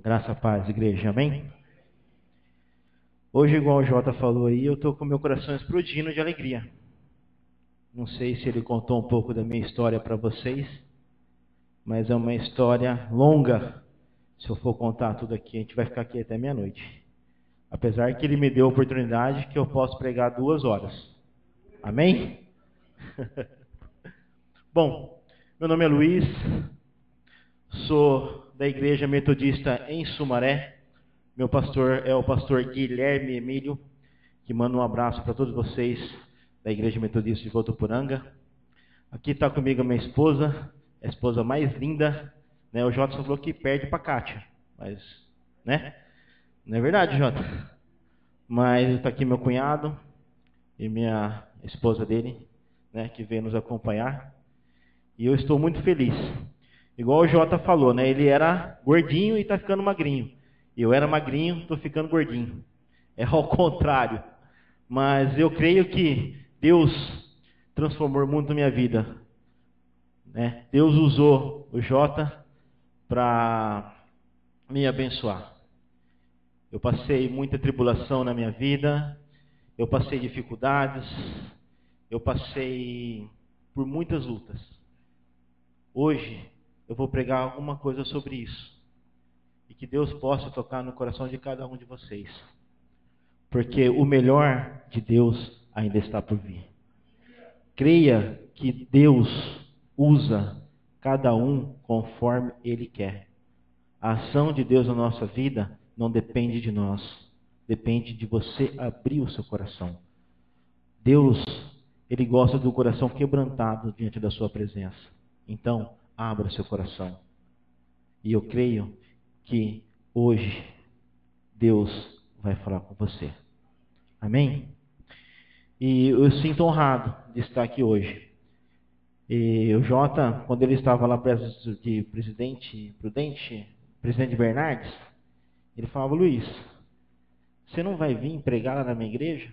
Graça, paz, igreja, amém? Hoje, igual o Jota falou aí, eu estou com meu coração explodindo de alegria. Não sei se ele contou um pouco da minha história para vocês, mas é uma história longa. Se eu for contar tudo aqui, a gente vai ficar aqui até meia-noite. Apesar que ele me deu a oportunidade que eu posso pregar 2 horas. Amém? Bom, meu nome é Luiz, sou da Igreja Metodista em Sumaré. Meu pastor é o pastor Guilherme Emílio, que manda um abraço para todos vocês da Igreja Metodista de Votuporanga. Aqui está comigo a minha esposa, a esposa mais linda, né? O Jota falou que perde para a Kátia, mas, né? Não é verdade, Jota? Mas está aqui meu cunhado e minha esposa dele, né? Que veio nos acompanhar. E eu estou muito feliz. Igual o Jota falou, né? Ele era gordinho e está ficando magrinho. Eu era magrinho, estou ficando gordinho. É ao contrário. Mas eu creio que Deus transformou muito a minha vida. Né? Deus usou o Jota para me abençoar. Eu passei muita tribulação na minha vida. Eu passei dificuldades. Eu passei por muitas lutas. Hoje eu vou pregar alguma coisa sobre isso. E que Deus possa tocar no coração de cada um de vocês. Porque o melhor de Deus ainda está por vir. Creia que Deus usa cada um conforme Ele quer. A ação de Deus na nossa vida não depende de nós. Depende de você abrir o seu coração. Deus, Ele gosta do coração quebrantado diante da sua presença. Então, abra seu coração. E eu creio que hoje Deus vai falar com você. Amém? E eu sinto honrado de estar aqui hoje. E o Jota, quando ele estava lá preso de presidente Bernardes, ele falava: Luiz, você não vai vir pregar lá na minha igreja?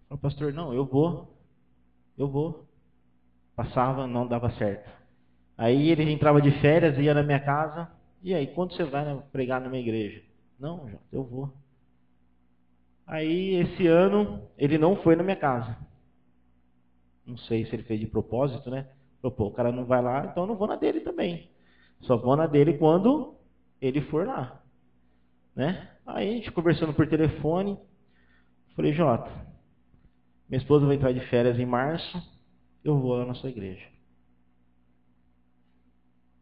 Eu falei: pastor, não, eu vou. Passava, não dava certo. Aí ele entrava de férias, ia na minha casa. E aí, quando você vai pregar na minha igreja? Não, Jota, eu vou. Aí, esse ano, ele não foi na minha casa. Não sei se ele fez de propósito, né? Falou: pô, o cara não vai lá, então eu não vou na dele também. Só vou na dele quando ele for lá. Né? Aí, a gente conversando por telefone, falei: Jota, minha esposa vai entrar de férias em março, eu vou lá na sua igreja.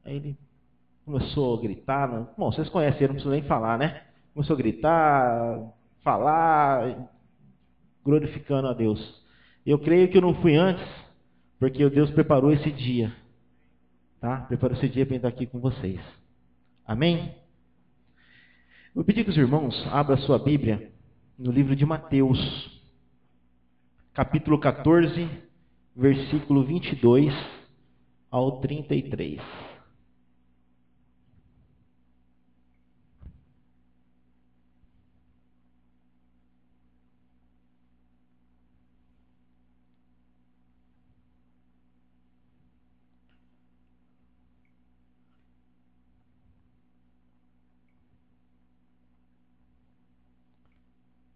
Aí ele começou a gritar. Bom, vocês conhecem ele, não preciso nem falar, né? Começou a gritar, falar, glorificando a Deus. Eu creio que eu não fui antes, porque Deus preparou esse dia. Tá? Preparou esse dia para estar aqui com vocês. Amém? Vou pedir que os irmãos abram a sua Bíblia no livro de Mateus, capítulo 14, versículo 22 ao 33.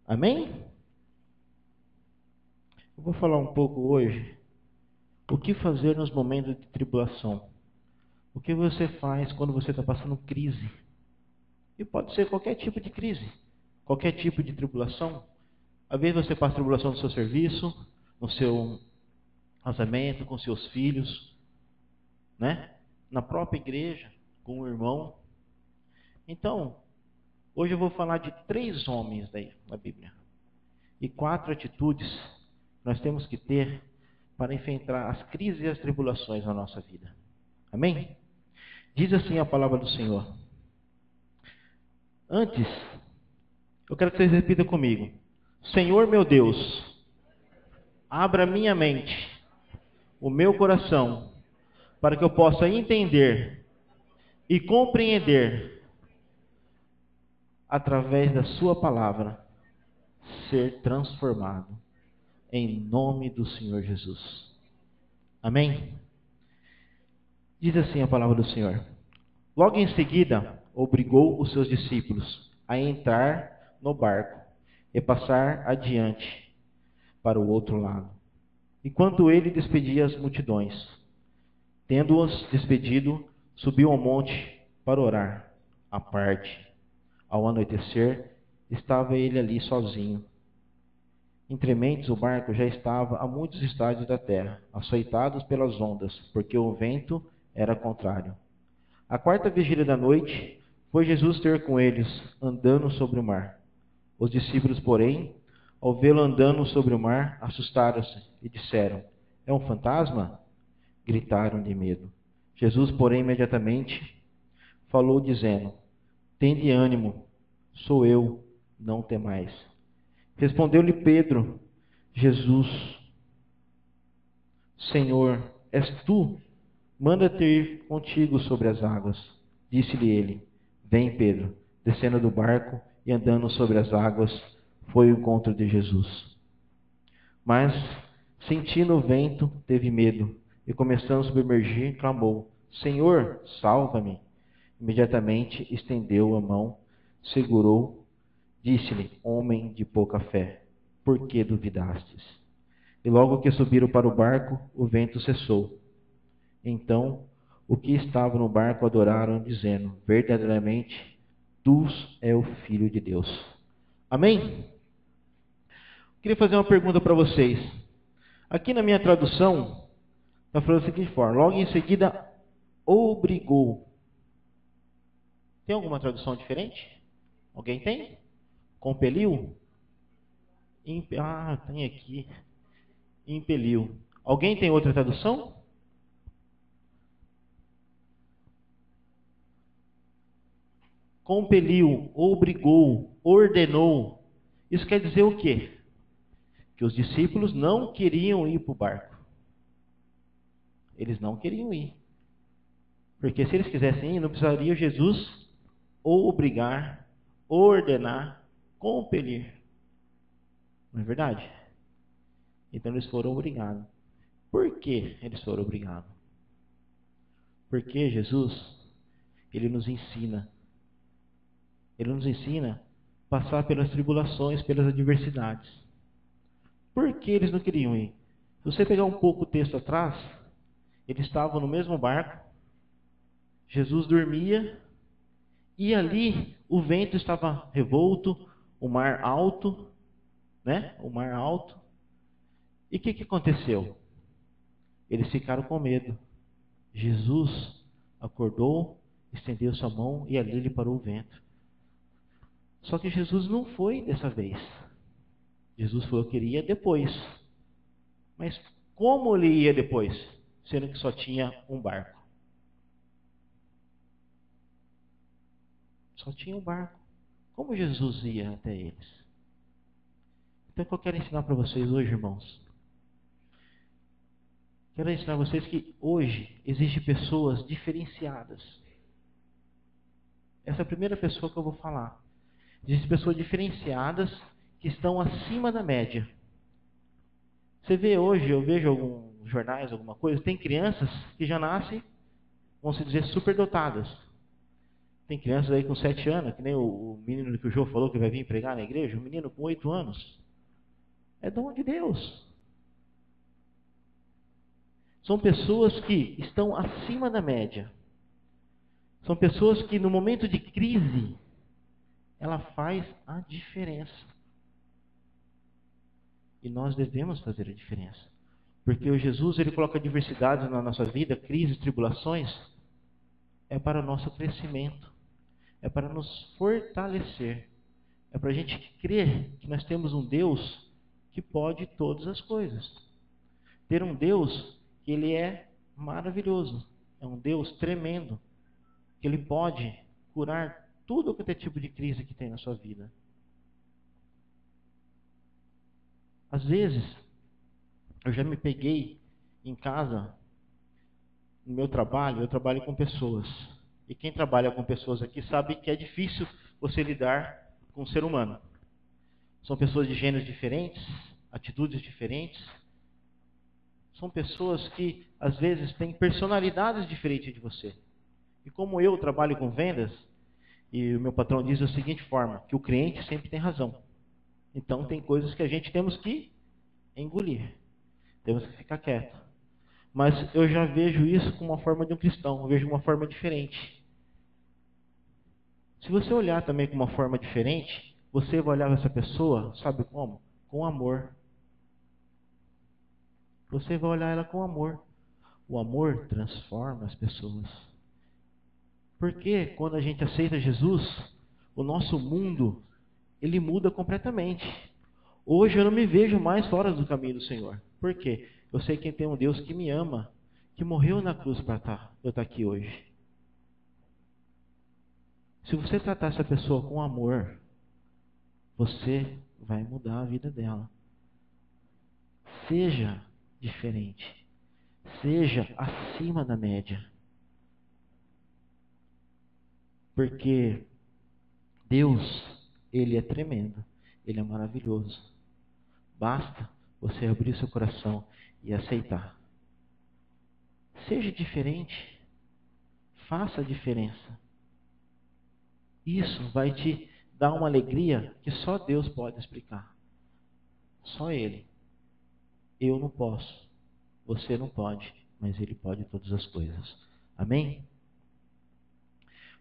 Amém? Eu vou falar um pouco hoje o que fazer nos momentos de tribulação. O que você faz quando você está passando crise? E pode ser qualquer tipo de crise, qualquer tipo de tribulação. Às vezes você passa tribulação no seu serviço, no seu casamento, com seus filhos, né? Na própria igreja, com o irmão. Então, hoje eu vou falar de 3 homens daí na Bíblia. E 4 atitudes nós temos que ter para enfrentar as crises e as tribulações na nossa vida. Amém? Diz assim a palavra do Senhor. Antes, eu quero que vocês repitam comigo. Senhor meu Deus, abra minha mente, o meu coração, para que eu possa entender e compreender, através da sua palavra, ser transformado, em nome do Senhor Jesus. Amém? Diz assim a palavra do Senhor. Logo em seguida, obrigou os seus discípulos a entrar no barco e passar adiante para o outro lado, enquanto ele despedia as multidões. Tendo-os despedido, subiu ao monte para orar à parte. Ao anoitecer, estava ele ali sozinho. Entrementes o barco já estava a muitos estádios da terra, açoitados pelas ondas, porque o vento era contrário. À quarta vigília da noite, foi Jesus ter com eles, andando sobre o mar. Os discípulos, porém, ao vê-lo andando sobre o mar, assustaram-se e disseram: é um fantasma? Gritaram de medo. Jesus, porém, imediatamente falou, dizendo: tende ânimo, sou eu, não temais. Respondeu-lhe Pedro: Jesus, Senhor, és tu? Manda-te ir contigo sobre as águas. Disse-lhe ele: vem, Pedro. Descendo do barco e andando sobre as águas, foi ao encontro de Jesus. Mas, sentindo o vento, teve medo e, começando a submergir, clamou: Senhor, salva-me. Imediatamente estendeu a mão, segurou, disse-lhe: homem de pouca fé, por que duvidastes? E logo que subiram para o barco, o vento cessou. Então, o que estavam no barco adoraram, dizendo: verdadeiramente, tu és o Filho de Deus. Amém? Queria fazer uma pergunta para vocês. Aqui na minha tradução, está falando da seguinte forma: logo em seguida, obrigou. Tem alguma tradução diferente? Alguém tem? Compeliu? Tem aqui. Impeliu. Alguém tem outra tradução? Compeliu, obrigou, ordenou. Isso quer dizer o quê? Que os discípulos não queriam ir para o barco. Eles não queriam ir. Porque se eles quisessem ir, não precisaria Jesus obrigar, ordenar, compelir. Não é verdade? Então eles foram obrigados. Por que eles foram obrigados? Porque Jesus, ele nos ensina. Ele nos ensina a passar pelas tribulações, pelas adversidades. Por que eles não queriam ir? Se você pegar um pouco o texto atrás, eles estavam no mesmo barco, Jesus dormia, e ali o vento estava revolto, o mar alto, né? O mar alto. E o que aconteceu? Eles ficaram com medo. Jesus acordou, estendeu sua mão e ali ele parou o vento. Só que Jesus não foi dessa vez. Jesus falou que ele ia depois. Mas como ele ia depois? Sendo que só tinha um barco. Só tinha um barco. Como Jesus ia até eles? Então o que eu quero ensinar para vocês hoje, irmãos? Quero ensinar a vocês que hoje existem pessoas diferenciadas. Essa é a primeira pessoa que eu vou falar. Existem pessoas diferenciadas que estão acima da média. Você vê hoje, eu vejo alguns jornais, alguma coisa, tem crianças que já nascem, vamos dizer, superdotadas. Tem crianças aí com 7 anos, que nem o menino que o João falou que vai vir pregar na igreja, um menino com 8 anos. É dom de Deus. São pessoas que estão acima da média. São pessoas que no momento de crise, ela faz a diferença. E nós devemos fazer a diferença. Porque o Jesus, ele coloca diversidades na nossa vida, crises, tribulações, é para o nosso crescimento. É para nos fortalecer. É para a gente crer que nós temos um Deus que pode todas as coisas. Ter um Deus que ele é maravilhoso. É um Deus tremendo. Que ele pode curar tudo quanto é tipo de crise que tem na sua vida. Às vezes, eu já me peguei em casa, no meu trabalho, eu trabalho com pessoas. E quem trabalha com pessoas aqui sabe que é difícil você lidar com o ser humano. São pessoas de gêneros diferentes, atitudes diferentes. São pessoas que, às vezes, têm personalidades diferentes de você. E como eu trabalho com vendas, E o meu patrão diz da seguinte forma, que o cliente sempre tem razão. Então tem coisas que a gente temos que engolir. Temos que ficar quieto. Mas eu já vejo isso com uma forma de um cristão. Eu vejo uma forma diferente. Se você olhar também com uma forma diferente, você vai olhar essa pessoa, sabe como? Com amor. Você vai olhar ela com amor. O amor transforma as pessoas. Porque quando a gente aceita Jesus, o nosso mundo, ele muda completamente. Hoje eu não me vejo mais fora do caminho do Senhor. Por quê? Eu sei que tem um Deus que me ama, que morreu na cruz para eu estar aqui hoje. Se você tratar essa pessoa com amor, você vai mudar a vida dela. Seja diferente. Seja acima da média. Porque Deus, Ele é tremendo. Ele é maravilhoso. Basta você abrir seu coração e aceitar. Seja diferente. Faça a diferença. Isso vai te dar uma alegria que só Deus pode explicar. Só Ele. Eu não posso. Você não pode. Mas Ele pode todas as coisas. Amém?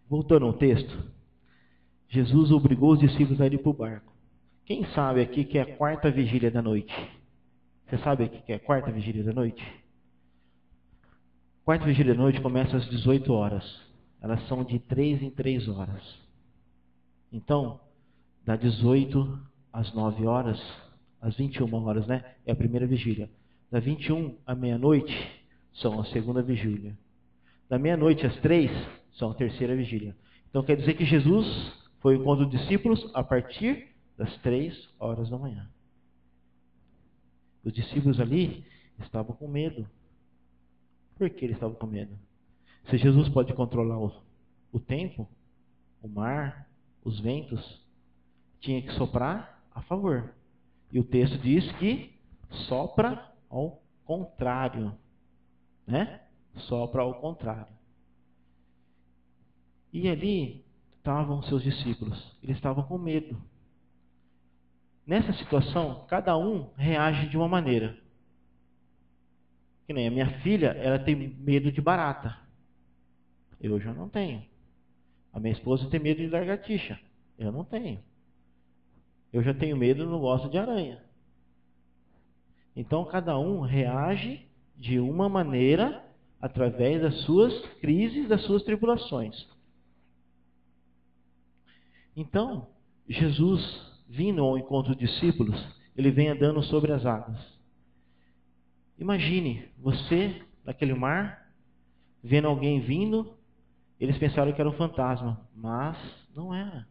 Voltando ao texto. Jesus obrigou os discípulos a ir para o barco. Quem sabe aqui que é a quarta vigília da noite? Você sabe aqui que é a quarta vigília da noite? Quarta vigília da noite começa às 18 horas. Elas são de 3 em 3 horas. Então, da 18 às 9 horas, às 21 horas, né? É a primeira vigília. Da 21 à meia-noite, são a segunda vigília. Da meia-noite às 3, são a terceira vigília. Então, quer dizer que Jesus foi ao encontro dos discípulos a partir das 3 horas da manhã. Os discípulos ali estavam com medo. Por que eles estavam com medo? Se Jesus pode controlar o tempo, o mar, os ventos, tinha que soprar a favor. E o texto diz que sopra ao contrário. Né? Sopra ao contrário. E ali estavam seus discípulos. Eles estavam com medo. Nessa situação, cada um reage de uma maneira. Que nem a minha filha, ela tem medo de barata. Eu já não tenho. A minha esposa tem medo de lagartixa. Eu não tenho. Eu já tenho medo e não gosto de aranha. Então, cada um reage de uma maneira através das suas crises, das suas tribulações. Então, Jesus, vindo ao encontro dos discípulos, ele vem andando sobre as águas. Imagine você, naquele mar, vendo alguém vindo, eles pensaram que era um fantasma, mas não era.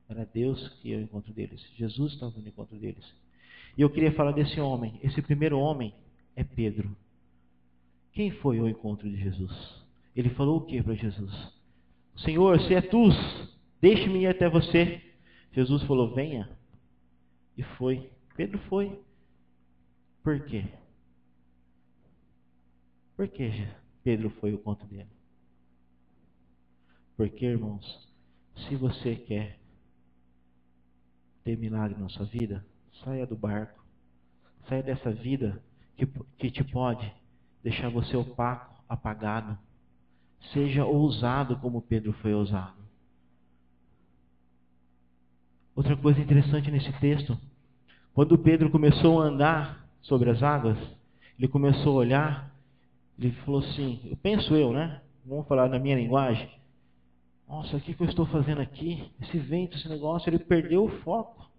Era Deus que ia ao encontro deles. Jesus estava no encontro deles. E eu queria falar desse homem. Esse primeiro homem é Pedro. Quem foi ao encontro de Jesus? Ele falou o que para Jesus? Senhor, se é tu, deixe-me ir até você. Jesus falou, venha. E foi. Pedro foi. Por quê? Por que Pedro foi ao encontro dele? Porque, irmãos, se você quer ter milagre na sua vida, saia do barco. Saia dessa vida que te pode deixar você opaco, apagado. Seja ousado como Pedro foi ousado. Outra coisa interessante nesse texto, quando Pedro começou a andar sobre as águas, ele começou a olhar, ele falou assim, né? Vamos falar na minha linguagem. Nossa, o que eu estou fazendo aqui? Esse vento, esse negócio, ele perdeu o foco.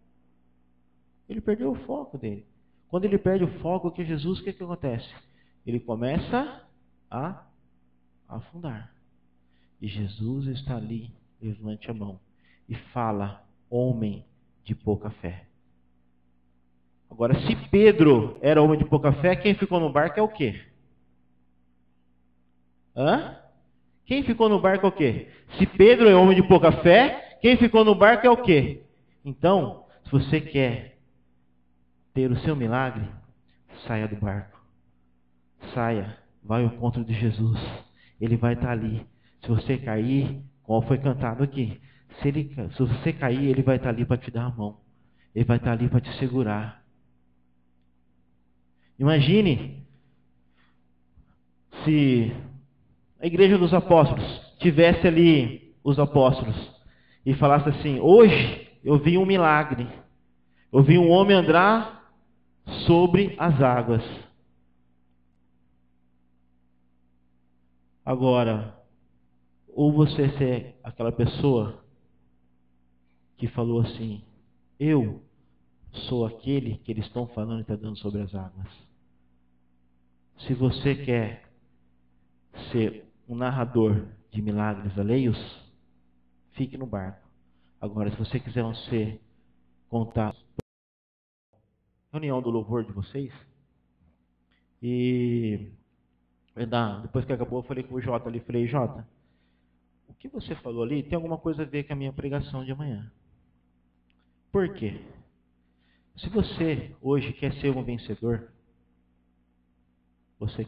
Ele perdeu o foco dele. Quando ele perde o foco, o que acontece? Ele começa a afundar. E Jesus está ali, levante a mão e fala, homem de pouca fé. Agora, se Pedro era homem de pouca fé, quem ficou no barco é o quê? Quem ficou no barco é o quê? Se Pedro é homem de pouca fé, quem ficou no barco é o quê? Então, se você quer ter o seu milagre, saia do barco. Saia, vai ao encontro de Jesus. Ele vai estar ali. Se você cair, Como foi cantado aqui. Se você cair, ele vai estar ali para te dar a mão. Ele vai estar ali para te segurar. Imagine se a igreja dos apóstolos tivesse ali os apóstolos e falasse assim: hoje eu vi um milagre. Eu vi um homem andar sobre as águas. Agora, ou você ser aquela pessoa que falou assim: eu sou aquele que eles estão falando e está dando sobre as águas. Se você quer ser um narrador de milagres alheios, fique no barco. Agora, se você quiser contar reunião do louvor de vocês, e depois que acabou, eu falei com o Jota ali, falei: Jota, o que você falou ali tem alguma coisa a ver com a minha pregação de amanhã. Por quê? Se você hoje quer ser um vencedor, você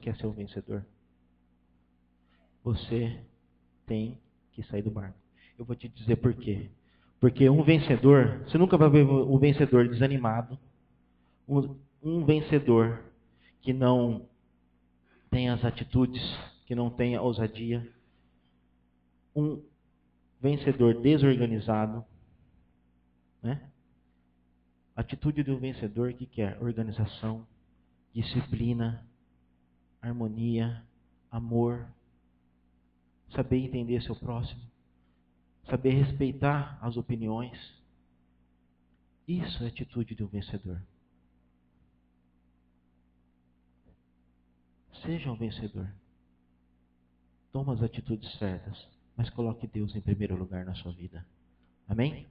tem que sair do barco. Eu vou te dizer por quê. Porque um vencedor, você nunca vai ver um vencedor desanimado, um vencedor que não tem as atitudes, que não tem a ousadia, um vencedor desorganizado, né? A atitude de um vencedor que quer organização, disciplina, harmonia, amor, saber entender seu próximo, saber respeitar as opiniões. Isso é a atitude de um vencedor. Seja um vencedor. Toma as atitudes certas, mas coloque Deus em primeiro lugar na sua vida. Amém?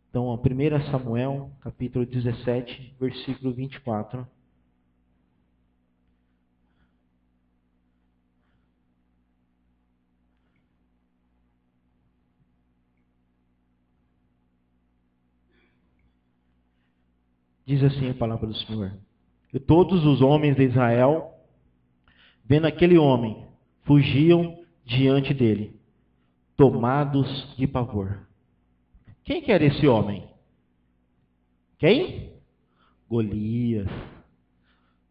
Então, 1 Samuel, capítulo 17, versículo 24. Diz assim a palavra do Senhor: que todos os homens de Israel, vendo aquele homem, fugiam diante dele, tomados de pavor. Quem que era esse homem? Quem? Golias.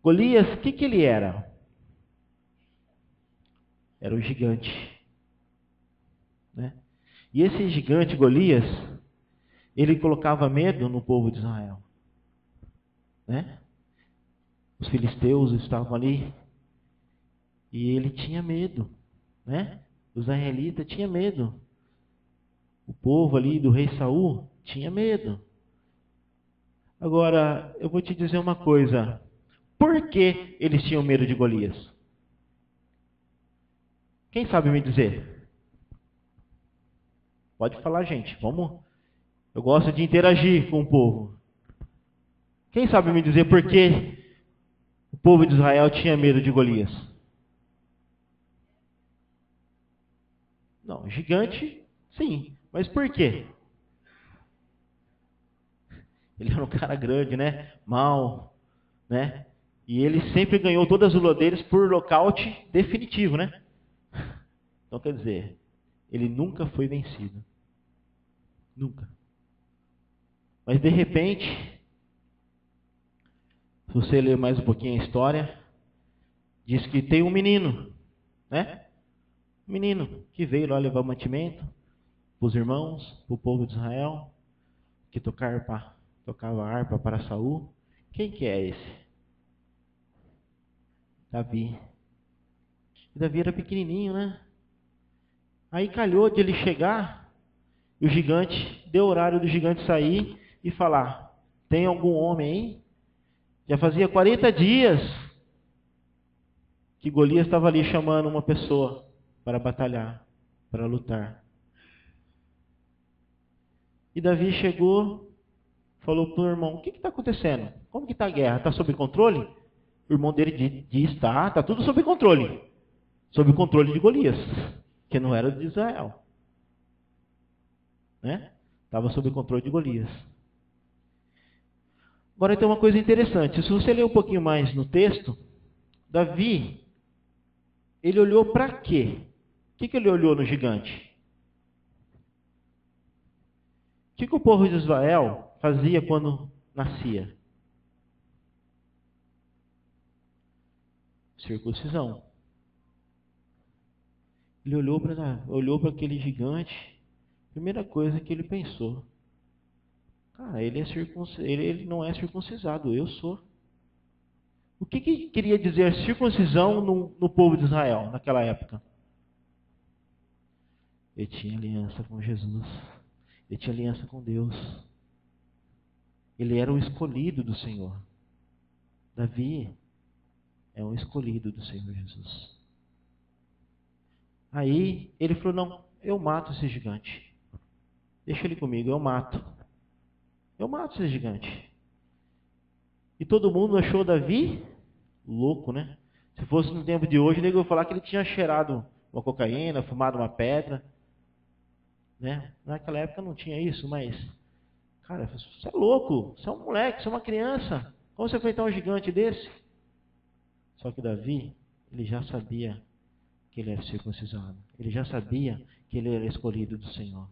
Golias, o que ele era? Era um gigante, né? E esse gigante, Golias, ele colocava medo no povo de Israel, né? Os filisteus estavam ali e ele tinha medo, né? Os israelitas tinham medo. O povo ali do rei Saul tinha medo. Agora, eu vou te dizer uma coisa. Por que eles tinham medo de Golias? Quem sabe me dizer? Pode falar, gente. Vamos. Eu gosto de interagir com o povo. Quem sabe me dizer por que o povo de Israel tinha medo de Golias? Não, gigante, sim. Mas por quê? Ele era um cara grande, né? Mau, né? E ele sempre ganhou todas as lutas por nocaute definitivo, né? Então, quer dizer, ele nunca foi vencido. Nunca. Mas, de repente, se você ler mais um pouquinho a história, diz que tem um menino, né? Um menino que veio lá levar mantimento para os irmãos, para o povo de Israel, que tocava harpa para Saul. Quem que é esse? Davi. E Davi era pequenininho, né? Aí calhou de ele chegar, e o gigante, deu horário do gigante sair e falar: tem algum homem aí? Já fazia 40 dias que Golias estava ali chamando uma pessoa para batalhar, para lutar. E Davi chegou, falou para o irmão: o que está acontecendo? Como que está a guerra? Está sob controle? O irmão dele diz: está tudo sob controle. Sob o controle de Golias, que não era de Israel. Né? Estava sob o controle de Golias. Agora tem uma coisa interessante. Se você ler um pouquinho mais no texto, Davi, ele olhou para quê? que ele olhou no gigante? O que o povo de Israel fazia quando nascia? Circuncisão. Ele olhou para aquele gigante, primeira coisa que ele pensou: cara, ele não é circuncisado, eu sou. O que queria dizer circuncisão no povo de Israel naquela época? Ele tinha aliança com Jesus. Ele tinha aliança com Deus. Ele era o escolhido do Senhor. Davi é um escolhido do Senhor Jesus. Aí ele falou: não, eu mato esse gigante. Deixa ele comigo, eu mato. Eu mato esse gigante. E todo mundo achou Davi louco, né? Se fosse no tempo de hoje, ele ia falar que ele tinha cheirado uma cocaína, fumado uma pedra. Né? Naquela época não tinha isso, mas... cara, você é louco, você é um moleque, você é uma criança. Como você enfrentar um gigante desse? Só que Davi, ele já sabia que ele era circuncisado. Ele já sabia que ele era escolhido do Senhor.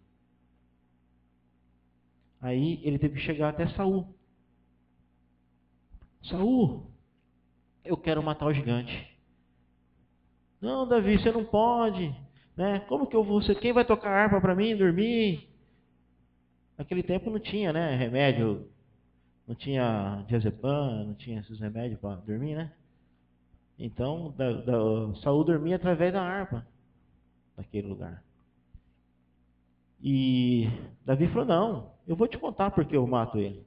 Aí ele teve que chegar até Saul. Saul, eu quero matar o gigante. Não, Davi, você não pode. Né? Como que eu vou? Quem vai tocar harpa para mim dormir? Naquele tempo não tinha, né, remédio, não tinha diazepam, não tinha esses remédios para dormir, né? Então, Saul dormia através da harpa, naquele lugar. E Davi falou: não, eu vou te contar porque eu mato ele.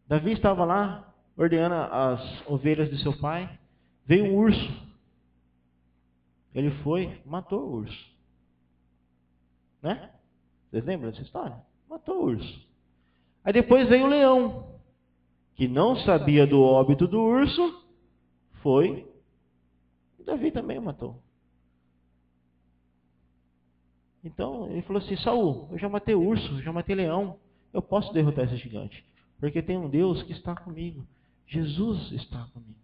Davi estava lá, ordenhando as ovelhas de seu pai, veio um urso. Ele foi, matou o urso. Né? Vocês lembram dessa história? Matou o urso. Aí depois veio o leão, que não sabia do óbito do urso, foi, e Davi também o matou. Então ele falou assim: Saul, eu já matei urso, eu já matei leão, eu posso derrotar esse gigante, porque tem um Deus que está comigo, Jesus está comigo.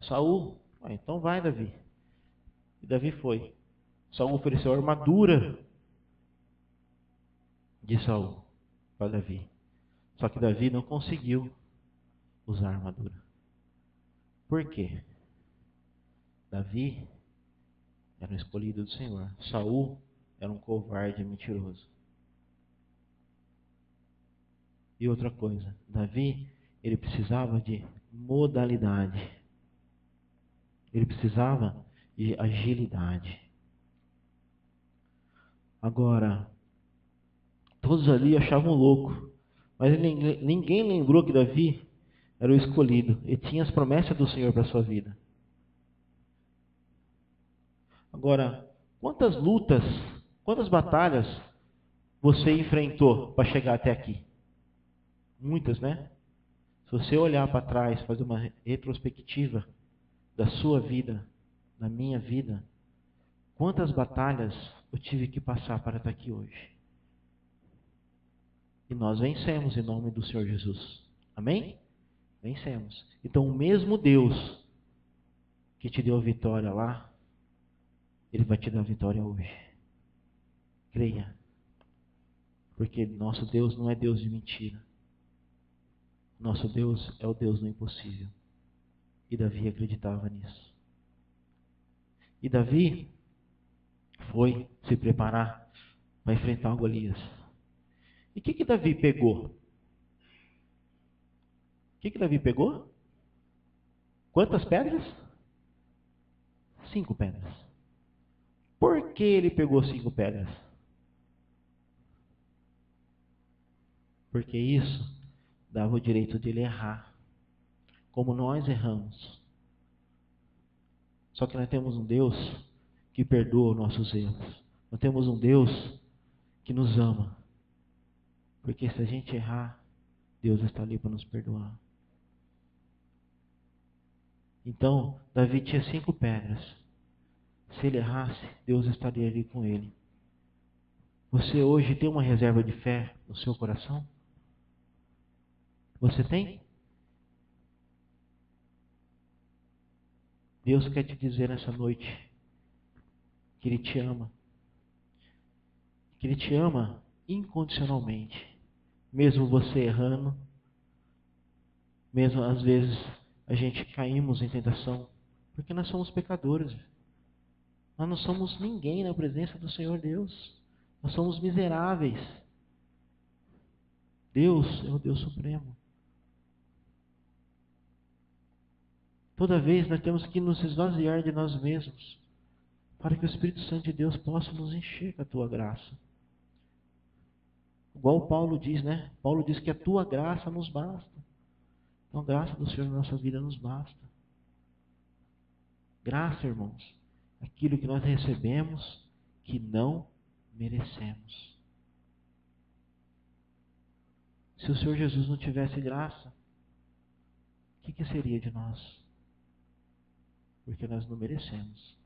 Saul, então vai, Davi. E Davi foi. Saul ofereceu a armadura de Saul para Davi. Só que Davi não conseguiu usar a armadura. Por quê? Davi era um escolhido do Senhor. Saul era um covarde e mentiroso. E outra coisa, Davi, ele precisava de modalidade. Ele precisava de agilidade. Agora, todos ali achavam louco, mas ninguém lembrou que Davi era o escolhido e tinha as promessas do Senhor para a sua vida. Agora, quantas lutas, quantas batalhas você enfrentou para chegar até aqui? Muitas, né? Se você olhar para trás, fazer uma retrospectiva da sua vida, da minha vida, quantas batalhas eu tive que passar para estar aqui hoje? E nós vencemos em nome do Senhor Jesus. Amém? Vencemos. Então o mesmo Deus que te deu a vitória lá, Ele vai te dar a vitória hoje. Creia. Porque nosso Deus não é Deus de mentira. Nosso Deus é o Deus do impossível. E Davi acreditava nisso. E Davi foi se preparar para enfrentar o Golias. E o que Davi pegou? O que Davi pegou? Quantas pedras? 5 pedras. Por que ele pegou 5 pedras? Porque isso dava o direito de ele errar, como nós erramos. Só que nós temos um Deus que perdoa os nossos erros. Nós temos um Deus que nos ama. Porque se a gente errar, Deus está ali para nos perdoar. Então, Davi tinha 5 pedras. Se ele errasse, Deus estaria ali com ele. Você hoje tem uma reserva de fé no seu coração? Você tem? Deus quer te dizer nessa noite que Ele te ama. Que Ele te ama incondicionalmente. Mesmo você errando, mesmo às vezes a gente caímos em tentação, porque nós somos pecadores. Nós não somos ninguém na presença do Senhor Deus. Nós somos miseráveis. Deus é o Deus Supremo. Toda vez nós temos que nos esvaziar de nós mesmos, para que o Espírito Santo de Deus possa nos encher com a tua graça. Igual Paulo diz, né? Paulo diz que a tua graça nos basta. Então a graça do Senhor na nossa vida nos basta. Graça, irmãos, aquilo que nós recebemos que não merecemos. Se o Senhor Jesus não tivesse graça, o que seria de nós? Porque nós não merecemos.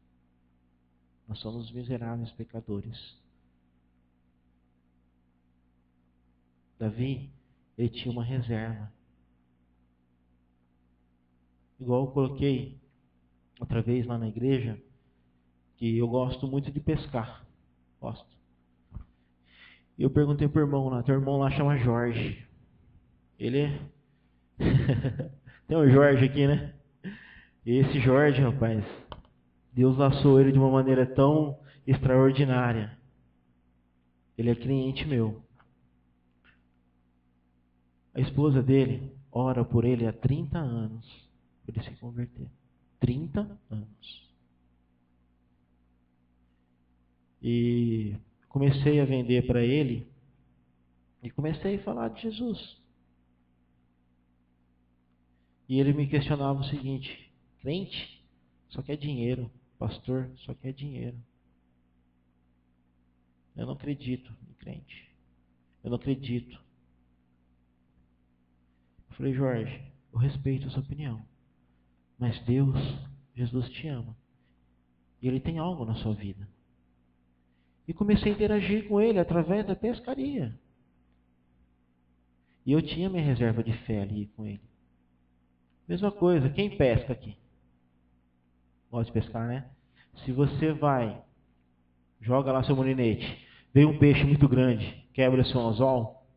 Nós somos miseráveis pecadores. Davi, ele tinha uma reserva. Igual eu coloquei outra vez lá na igreja, que eu gosto muito de pescar. Gosto. E eu perguntei pro irmão lá, teu irmão lá chama Jorge. Ele é... Tem um Jorge aqui, né? E esse Jorge, rapaz, Deus laçou ele de uma maneira tão extraordinária. Ele é cliente meu. A esposa dele ora por ele há 30 anos, para ele se converter. 30 anos. E comecei a vender para ele e comecei a falar de Jesus. E ele me questionava o seguinte: crente só quer dinheiro, pastor só quer dinheiro. Eu não acredito em crente. Eu não acredito. Eu falei, Jorge, eu respeito a sua opinião, mas Deus, Jesus te ama. E Ele tem algo na sua vida. E comecei a interagir com Ele através da pescaria. E eu tinha minha reserva de fé ali com Ele. Mesma coisa, quem pesca aqui? Gosta de pescar, né? Se você vai, joga lá seu molinete, vem um peixe muito grande, quebra seu anzol,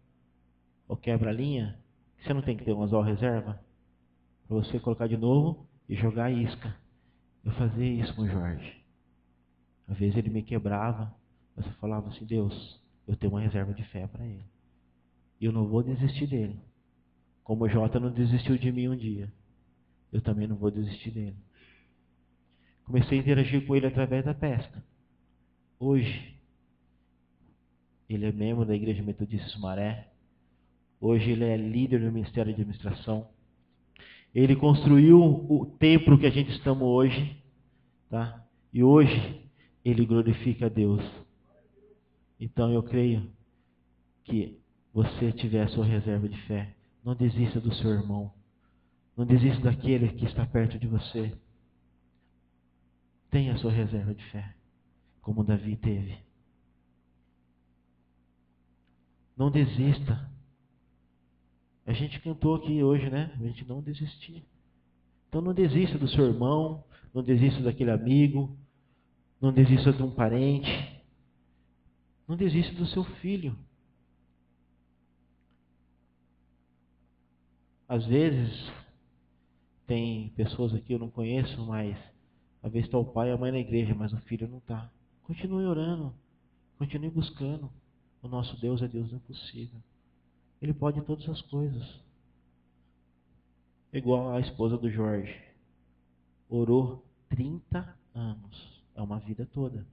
ou quebra a linha, você não tem que ter um anzol reserva? Para você colocar de novo e jogar a isca. Eu fazia isso com o Jorge. Às vezes ele me quebrava, mas eu falava assim, Deus, eu tenho uma reserva de fé para ele. E eu não vou desistir dele. Como o Jota não desistiu de mim um dia, eu também não vou desistir dele. Comecei a interagir com ele através da pesca. Hoje, ele é membro da Igreja Metodista Sumaré. Hoje ele é líder do Ministério de Administração. Ele construiu o templo que a gente estamos hoje. Tá? E hoje, ele glorifica a Deus. Então eu creio que você tiver a sua reserva de fé. Não desista do seu irmão. Não desista daquele que está perto de você. Tenha a sua reserva de fé, como Davi teve. Não desista. A gente cantou aqui hoje, né? A gente não desistir. Então não desista do seu irmão, não desista daquele amigo, não desista de um parente, não desista do seu filho. Às vezes, tem pessoas aqui que eu não conheço, mas às vezes está o pai e a mãe na igreja, mas o filho não está. Continue orando, continue buscando. O nosso Deus é Deus do impossível. Ele pode todas as coisas. Igual a esposa do Jorge. Orou 30 anos. É uma vida toda.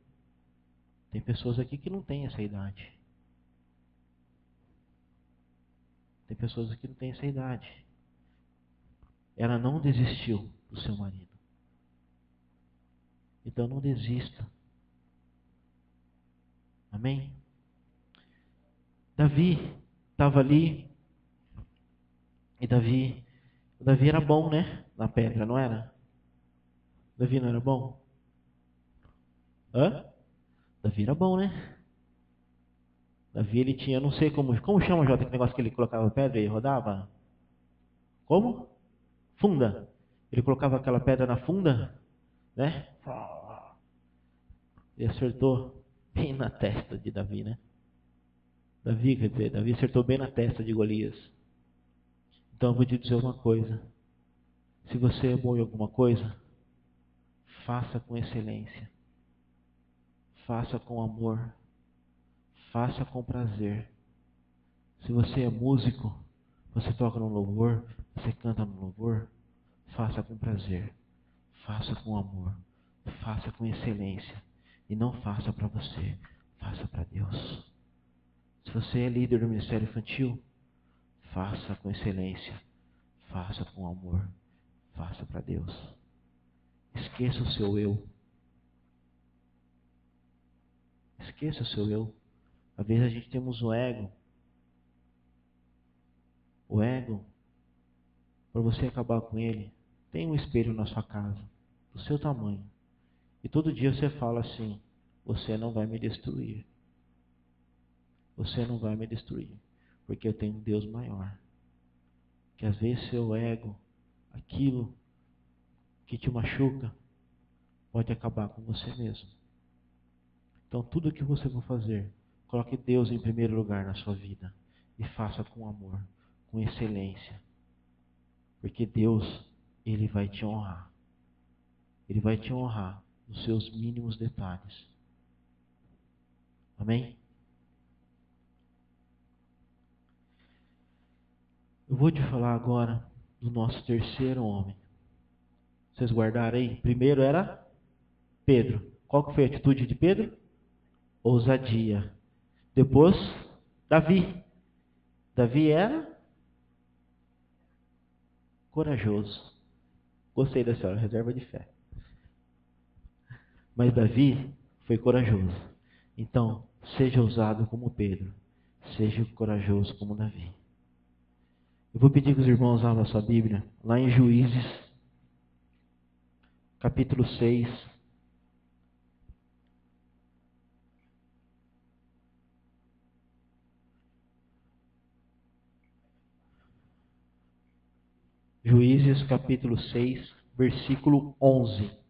Tem pessoas aqui que não têm essa idade. Tem pessoas aqui que não têm essa idade. Ela não desistiu do seu marido. Então não desista. Amém? Davi estava ali. E Davi era bom, né? Na pedra, não era? Davi não era bom? Hã? Davi era bom, né? Davi ele tinha, não sei como chama, Jota, aquele negócio que ele colocava pedra e rodava? Como? Funda. Ele colocava aquela pedra na funda né? Ele acertou bem na testa de Davi, né? Davi acertou bem na testa de Golias. Então eu vou te dizer uma coisa. Se você é bom em alguma coisa, faça com excelência. Faça com amor. Faça com prazer. Se você é músico, você toca no louvor, você canta no louvor, faça com prazer. Faça com amor. Faça com excelência. E não faça para você, faça para Deus. Se você é líder do ministério infantil, faça com excelência. Faça com amor. Faça para Deus. Esqueça o seu eu. Esqueça o seu eu. Às vezes a gente temos o ego. O ego, para você acabar com ele, tem um espelho na sua casa, do seu tamanho. E todo dia você fala assim: você não vai me destruir. Você não vai me destruir. Porque eu tenho um Deus maior. Que às vezes seu ego, aquilo que te machuca, pode acabar com você mesmo. Então tudo que você for fazer, coloque Deus em primeiro lugar na sua vida. E faça com amor, com excelência. Porque Deus, Ele vai te honrar. Ele vai te honrar nos seus mínimos detalhes. Amém? Eu vou te falar agora do nosso terceiro homem. Vocês guardaram aí? Primeiro era Pedro. Qual que foi a atitude de Pedro? Ousadia. Depois, Davi. Davi era corajoso. Gostei da senhora, reserva de fé. Mas Davi foi corajoso. Então, seja ousado como Pedro. Seja corajoso como Davi. Eu vou pedir que os irmãos abram a sua Bíblia, lá em Juízes, capítulo 6. Juízes, capítulo 6, versículo 11.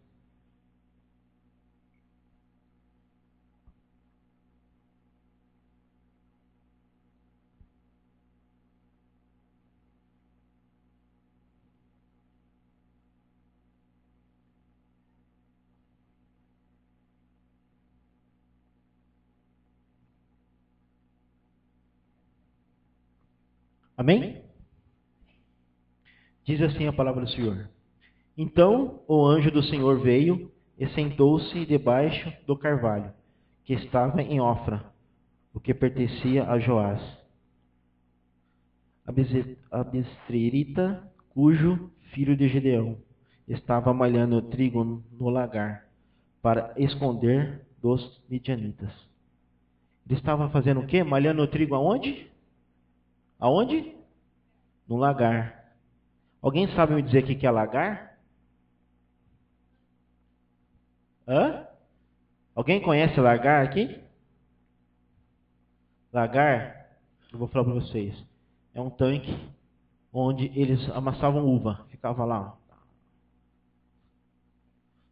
Amém? Diz assim a palavra do Senhor. Então o anjo do Senhor veio e sentou-se debaixo do carvalho, que estava em Ofra, o que pertencia a Joás, abestrita, cujo filho de Gedeão estava malhando trigo no lagar, para esconder dos midianitas. Ele estava fazendo o quê? Malhando trigo aonde? Aonde? No lagar. Alguém sabe me dizer o que é lagar? Hã? Alguém conhece lagar aqui? Lagar, eu vou falar para vocês, é um tanque onde eles amassavam uva, ficava lá.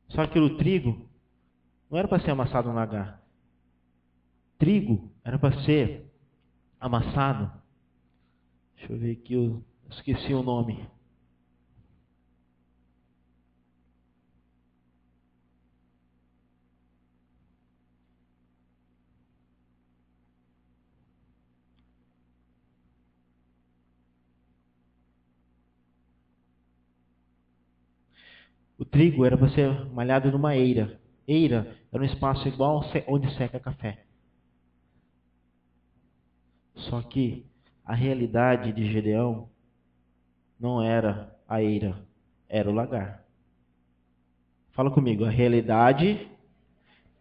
Só que o trigo não era para ser amassado no lagar. Trigo era para ser amassado. Deixa eu ver aqui, eu esqueci o nome. O trigo era para ser malhado numa eira. Eira era um espaço igual onde seca café. Só que a realidade de Gedeão não era a eira, era o lagar. Fala comigo, a realidade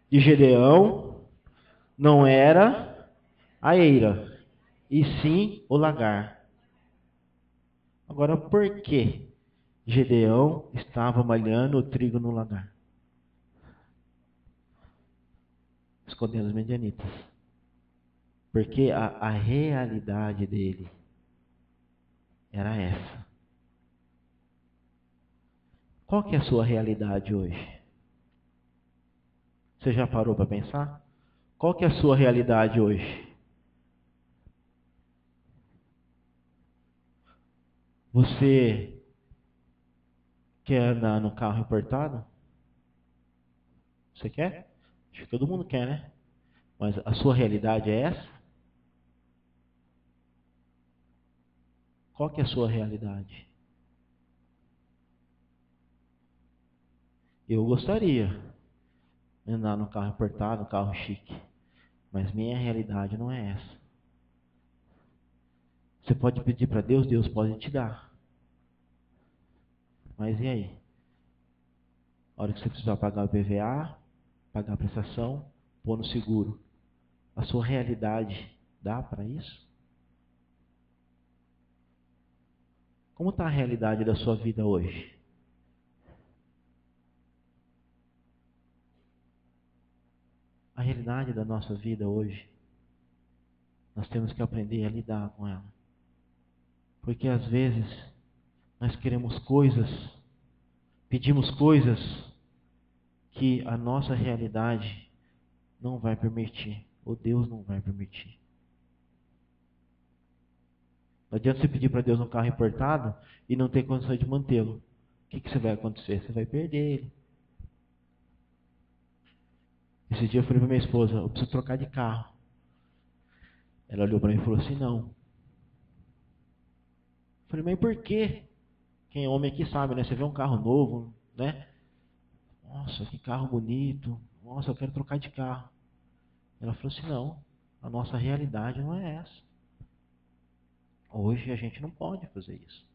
de Gedeão não era a eira, e sim o lagar. Agora, por que Gedeão estava malhando o trigo no lagar? Escondendo os medianitas. Porque a realidade dele era essa. Qual que é a sua realidade hoje? Você já parou para pensar? Qual que é a sua realidade hoje? Você quer andar no carro importado? Você quer? Acho que todo mundo quer, né? Mas a sua realidade é essa? Qual que é a sua realidade? Eu gostaria de andar no carro importado, no carro chique. Mas minha realidade não é essa. Você pode pedir para Deus, Deus pode te dar. Mas e aí? A hora que você precisar pagar o IPVA, pagar a prestação, pôr no seguro. A sua realidade dá para isso? Como está a realidade da sua vida hoje? A realidade da nossa vida hoje, nós temos que aprender a lidar com ela. Porque às vezes nós queremos coisas, pedimos coisas que a nossa realidade não vai permitir, ou Deus não vai permitir. Não adianta você pedir para Deus um carro importado e não ter condição de mantê-lo. O que você vai acontecer? Você vai perder ele. Esse dia eu falei para minha esposa, eu preciso trocar de carro. Ela olhou para mim e falou assim, não. Eu falei, mas por quê? Quem é homem aqui sabe, né? Você vê um carro novo, né? Nossa, que carro bonito. Nossa, eu quero trocar de carro. Ela falou assim, não, a nossa realidade não é essa. Hoje a gente não pode fazer isso.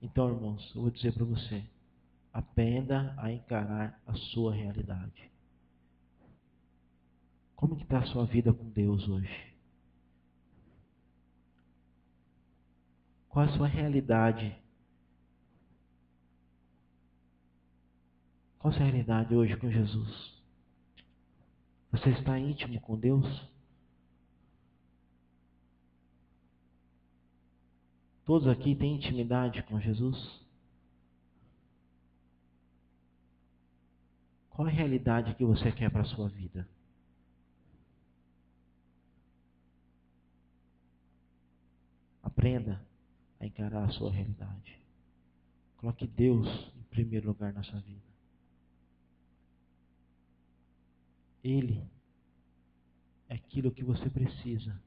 Então, irmãos, eu vou dizer para você, aprenda a encarar a sua realidade. Como que está a sua vida com Deus hoje? Qual é a sua realidade? Qual é a sua realidade hoje com Jesus? Você está íntimo com Deus? Todos aqui têm intimidade com Jesus? Qual é a realidade que você quer para a sua vida? Aprenda a encarar a sua realidade. Coloque Deus em primeiro lugar na sua vida. Ele é aquilo que você precisa.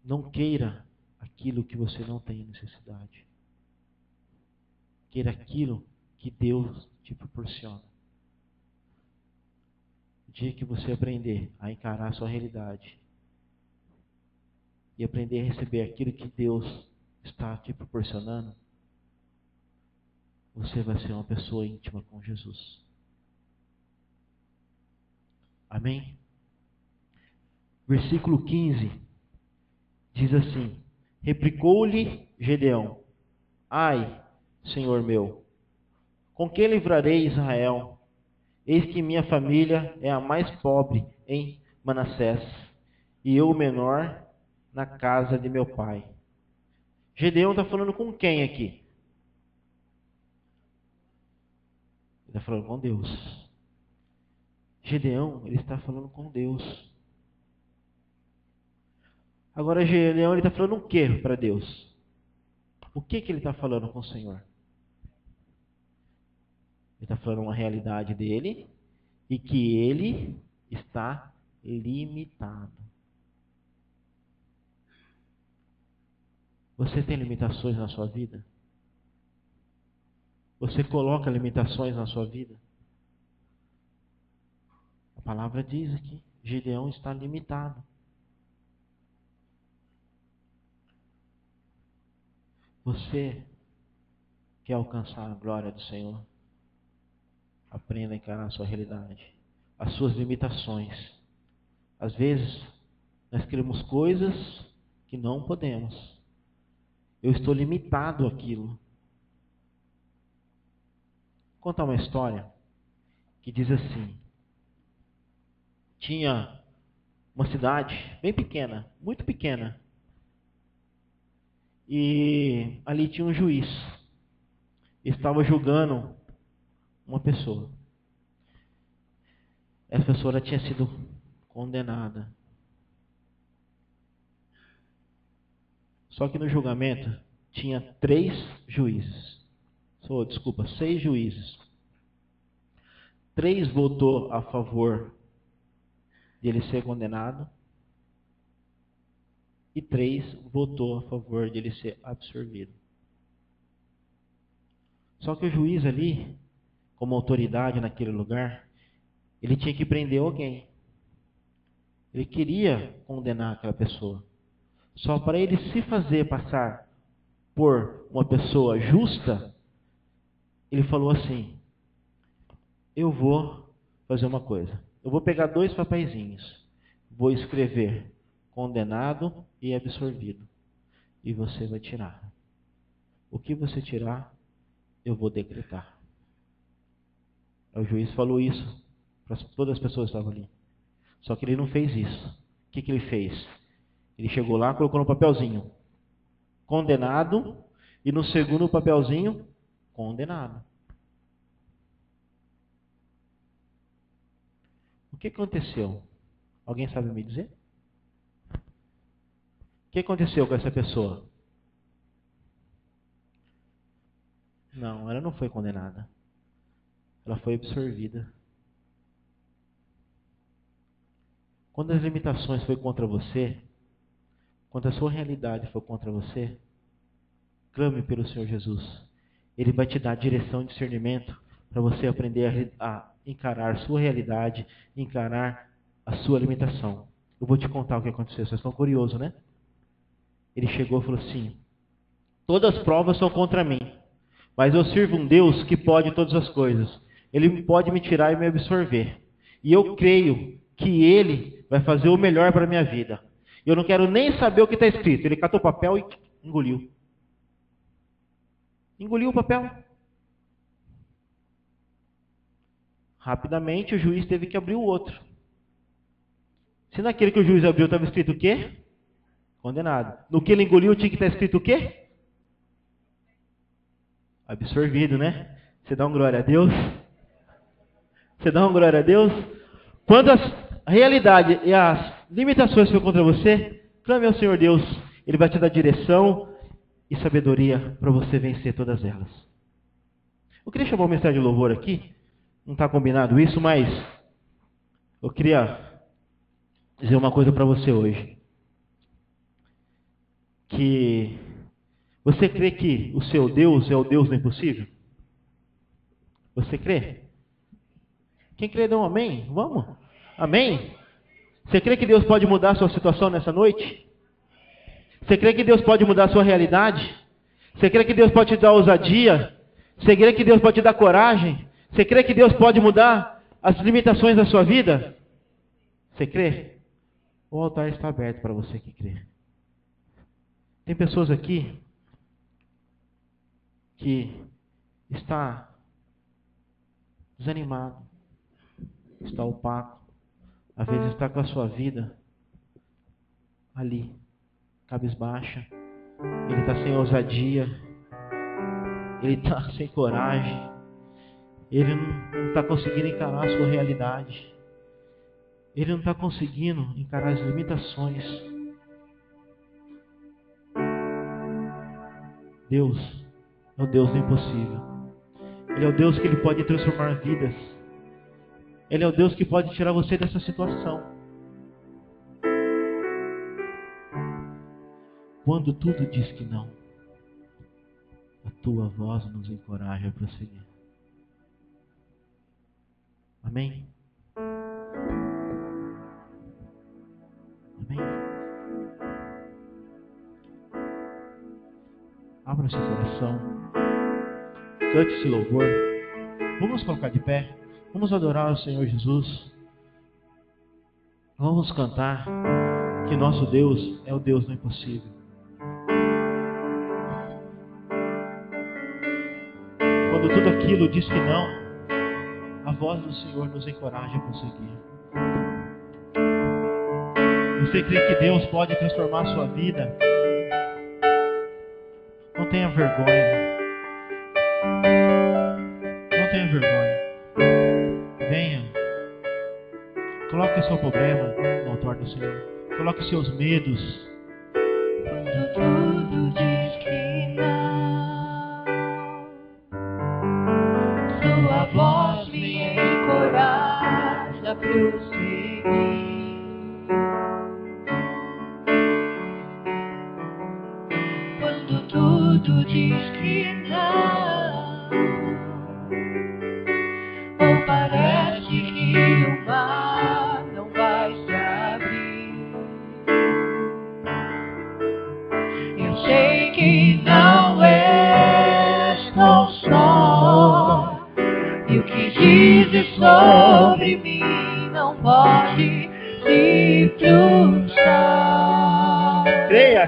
Não queira aquilo que você não tem necessidade. Queira aquilo que Deus te proporciona. O dia que você aprender a encarar a sua realidade e aprender a receber aquilo que Deus está te proporcionando, você vai ser uma pessoa íntima com Jesus. Amém? Versículo 15 diz assim: replicou-lhe Gedeão: ai, Senhor meu, com que livrarei Israel? Eis que minha família é a mais pobre em Manassés, e eu o menor na casa de meu pai. Gedeão está falando com quem aqui? Ele está falando com Deus. Gedeão, ele está falando com Deus. Agora Gedeão, ele está falando o que para Deus? O que ele está falando com o Senhor? Ele está falando uma realidade dele e que ele está limitado. Você tem limitações na sua vida? Você coloca limitações na sua vida? A palavra diz aqui, Gedeão está limitado. Você quer alcançar a glória do Senhor? Aprenda a encarar a sua realidade, as suas limitações. Às vezes, nós queremos coisas que não podemos. Eu estou limitado àquilo. Vou contar uma história que diz assim: tinha uma cidade bem pequena, muito pequena, e ali tinha um juiz. Estava julgando uma pessoa. Essa pessoa tinha sido condenada. Só que no julgamento tinha 6 juízes. 3 votou a favor de ele ser condenado e 3 votou a favor de ele ser absorvido. Só que o juiz ali, como autoridade naquele lugar, ele tinha que prender alguém. Ele queria condenar aquela pessoa. Só para ele se fazer passar por uma pessoa justa, ele falou assim: eu vou fazer uma coisa. Eu vou pegar 2 papeizinhos. Vou escrever condenado e absorvido. E você vai tirar. O que você tirar, eu vou decretar. O juiz falou isso para todas as pessoas que estavam ali. Só que ele não fez isso. O que ele fez? Ele chegou lá, colocou no papelzinho condenado e no segundo papelzinho condenado. O que aconteceu? Alguém sabe me dizer? O que aconteceu com essa pessoa? Não, ela não foi condenada. Ela foi absorvida. Quando as limitações foram contra você, quando a sua realidade for contra você, clame pelo Senhor Jesus. Ele vai te dar direção e discernimento para você aprender a encarar a sua realidade, encarar a sua limitação. Eu vou te contar o que aconteceu. Vocês estão curiosos, né? Ele chegou e falou assim: todas as provas são contra mim, mas eu sirvo um Deus que pode todas as coisas. Ele pode me tirar e me absorver. E eu creio que Ele vai fazer o melhor para a minha vida. Eu não quero nem saber o que está escrito. Ele catou o papel e engoliu. Engoliu o papel. Rapidamente o juiz teve que abrir o outro. Se naquele que o juiz abriu estava escrito o quê? Condenado. No que ele engoliu tinha que estar escrito o quê? Absorvido, né? Você dá uma glória a Deus? Você dá uma glória a Deus? Quando a realidade e as limitações foram contra você, clame ao Senhor Deus. Ele vai te dar direção e sabedoria para você vencer todas elas. Eu queria chamar o ministério de louvor aqui. Não está combinado isso, mas eu queria dizer uma coisa para você hoje. Que você crê que o seu Deus é o Deus do impossível? Você crê? Quem crê dá um amém? Vamos? Amém? Você crê que Deus pode mudar a sua situação nessa noite? Você crê que Deus pode mudar a sua realidade? Você crê que Deus pode te dar ousadia? Você crê que Deus pode te dar coragem? Você crê que Deus pode mudar as limitações da sua vida? Você crê? O altar está aberto para você que crê. Tem pessoas aqui que está desanimado, está opaco, às vezes está com a sua vida ali, cabisbaixa, ele está sem ousadia, ele está sem coragem, ele não está conseguindo encarar a sua realidade, ele não está conseguindo encarar as limitações. Deus é o Deus do impossível. Ele é o Deus que Ele pode transformar vidas. Ele é o Deus que pode tirar você dessa situação. Quando tudo diz que não, a tua voz nos encoraja a prosseguir. Amém? Amém? Abra seu coração. Cante esse louvor. Vamos colocar de pé. Vamos adorar o Senhor Jesus. Vamos cantar que nosso Deus é o Deus do impossível. Quando tudo aquilo diz que não, a voz do Senhor nos encoraja a prosseguir. Você crê que Deus pode transformar a sua vida? Não tenha vergonha. Não tenha vergonha. Venha. Coloque o seu problema no altar do Senhor. Coloque os seus medos. Quando tudo diz que não, sua voz me encoraja a prosseguir. Quando tudo diz que não, ou parece que o mar não vai se abrir, eu sei que não estou só, e o que dizes sobre mim não pode se frustrar.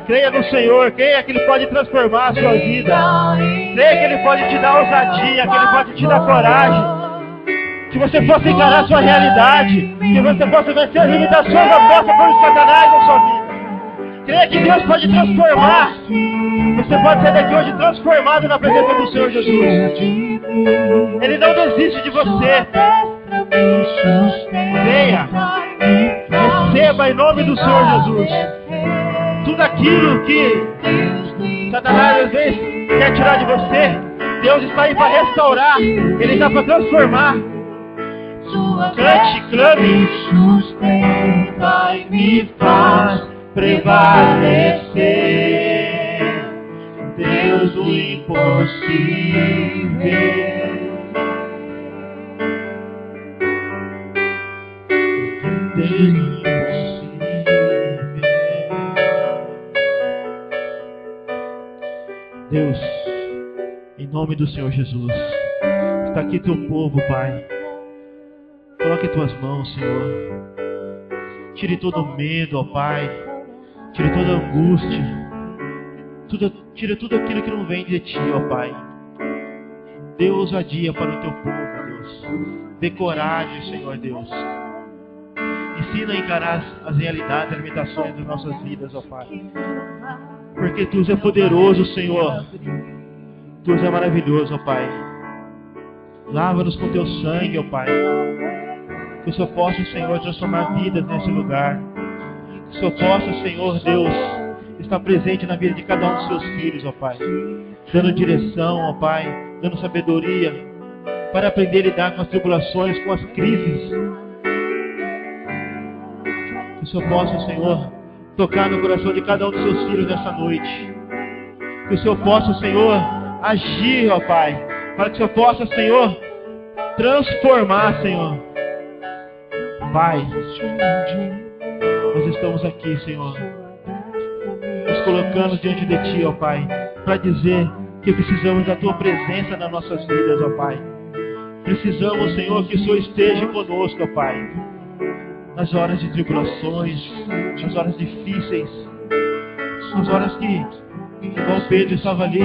Creia no Senhor, creia que Ele pode transformar a sua vida. Creia que Ele pode te dar ousadia, que Ele pode te dar coragem. Que você possa encarar a sua realidade, que você possa vencer as limitações postas por Satanás na sua vida. Creia que Deus pode transformar. Você pode sair daqui hoje transformado na presença do Senhor Jesus. Ele não desiste de você. Creia, receba em nome do Senhor Jesus. Tudo aquilo que Satanás às vezes quer tirar de você, Deus está aí para restaurar. Ele está para transformar. Cante, clame, sustenta e me faz prevalecer. Deus do impossível. Deus do impossível. Deus, em nome do Senhor Jesus, está aqui teu povo, Pai. Coloque tuas mãos, Senhor. Tire todo o medo, ó Pai. Tire toda a angústia. Tire tudo aquilo que não vem de Ti, ó Pai. Dê ousadia para o Teu povo, Deus. Dê coragem, Senhor Deus. Ensina a encarar as realidades, as limitações das nossas vidas, ó Pai. Porque Tu é poderoso, Senhor. Tu é maravilhoso, ó Pai. Lava-nos com Teu sangue, ó Pai. Que o Senhor possa, Senhor, transformar vidas nesse lugar. Que o Senhor possa, Senhor Deus, estar presente na vida de cada um dos Seus filhos, ó Pai. Dando direção, ó Pai, dando sabedoria para aprender a lidar com as tribulações, com as crises. Que o Senhor possa, Senhor, tocar no coração de cada um dos Seus filhos nessa noite. Que o Senhor possa, Senhor, agir, ó Pai, para que o Senhor possa, Senhor, transformar, Senhor. Pai, nós estamos aqui, Senhor, nos colocando diante de Ti, ó Pai, para dizer que precisamos da Tua presença nas nossas vidas, ó Pai. Precisamos, Senhor, que o Senhor esteja conosco, ó Pai, nas horas de tribulações, nas horas difíceis, nas horas que, igual Pedro estava ali,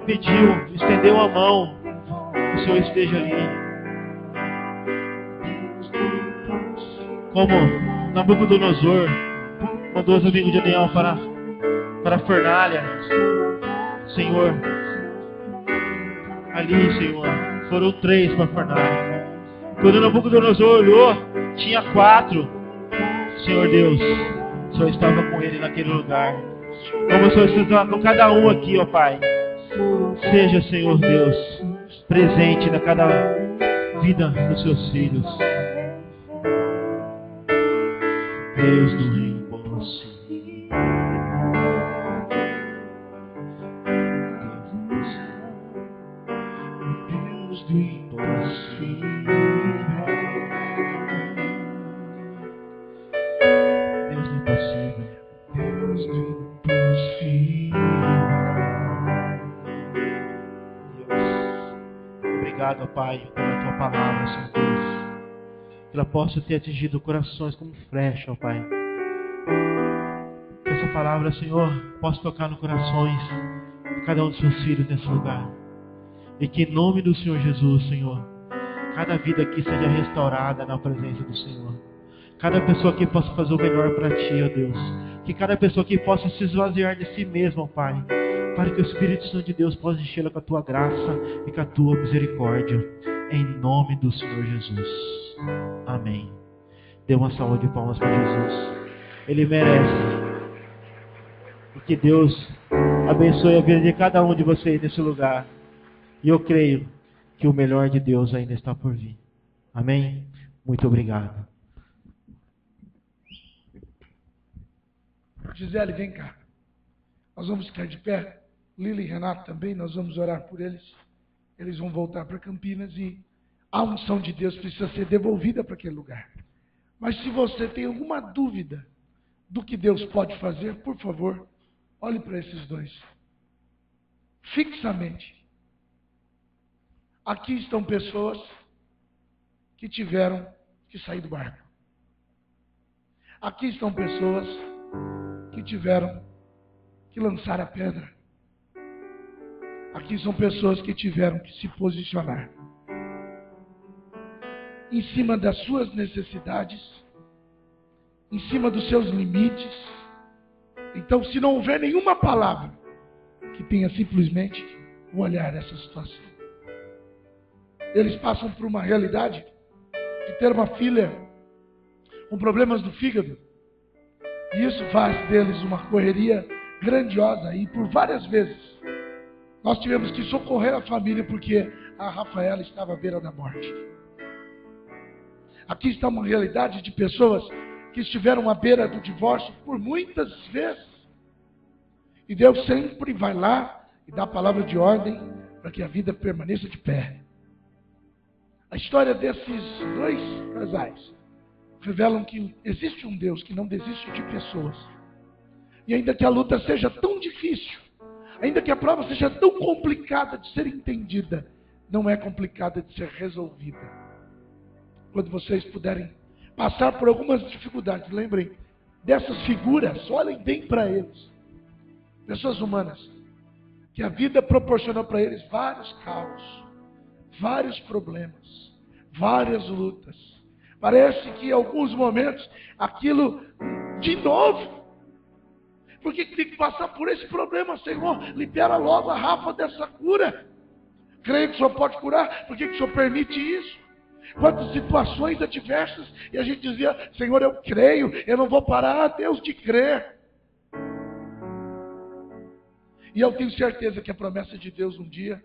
pediu, estendeu a mão, que o Senhor esteja ali. Como Nabucodonosor mandou os amigos de Daniel para a fornalha, Senhor, ali, Senhor, foram 3 para a fornalha. Quando Nabucodonosor olhou, tinha 4. Senhor Deus, o Senhor estava com ele naquele lugar. Como o Senhor está com cada um aqui, ó Pai. Seja, Senhor Deus, presente na cada vida dos Seus filhos. Deus do impossível. Deus do impossível. Deus do impossível. Deus do impossível. Deus, obrigado, Pai, pela Tua palavra, Senhor Deus. Que ela possa ter atingido corações como flecha, ó Pai. Que essa palavra, Senhor, possa tocar nos corações de cada um dos Seus filhos nesse lugar. E que em nome do Senhor Jesus, Senhor, cada vida aqui seja restaurada na presença do Senhor. Cada pessoa aqui possa fazer o melhor para Ti, ó Deus. Que cada pessoa aqui possa se esvaziar de si mesma, ó Pai. Para que o Espírito Santo de Deus possa enchê-la com a Tua graça e com a Tua misericórdia. Em nome do Senhor Jesus. Amém. Dê uma salva de palmas para Jesus. Ele merece. E que Deus abençoe a vida de cada um de vocês nesse lugar. E eu creio que o melhor de Deus ainda está por vir. Amém? Muito obrigado. Gisele, vem cá. Nós vamos ficar de pé. Lili e Renato também, nós vamos orar por eles. Eles vão voltar para Campinas e a unção de Deus precisa ser devolvida para aquele lugar. Mas se você tem alguma dúvida do que Deus pode fazer, por favor, olhe para esses dois. Fixamente. Aqui estão pessoas que tiveram que sair do barco. Aqui estão pessoas que tiveram que lançar a pedra. Aqui são pessoas que tiveram que se posicionar em cima das suas necessidades, em cima dos seus limites. Então, se não houver nenhuma palavra, que tenha simplesmente o olhar dessa situação. Eles passam por uma realidade de ter uma filha com problemas do fígado. E isso faz deles uma correria grandiosa. E por várias vezes nós tivemos que socorrer a família porque a Rafaela estava à beira da morte. Aqui está uma realidade de pessoas que estiveram à beira do divórcio por muitas vezes. E Deus sempre vai lá e dá a palavra de ordem para que a vida permaneça de pé. A história desses dois casais revelam que existe um Deus que não desiste de pessoas. E ainda que a luta seja tão difícil, ainda que a prova seja tão complicada de ser entendida, não é complicada de ser resolvida. Quando vocês puderem passar por algumas dificuldades, lembrem dessas figuras, olhem bem para eles. Pessoas humanas, que a vida proporcionou para eles vários caos, vários problemas, várias lutas. Parece que em alguns momentos aquilo de novo. Por que tem que passar por esse problema, Senhor? Libera logo a Rafa dessa cura. Creio que o Senhor pode curar. Por que o Senhor permite isso? Quantas situações adversas. E a gente dizia, Senhor, eu creio. Eu não vou parar, Deus, de crer. E eu tenho certeza que a promessa de Deus um dia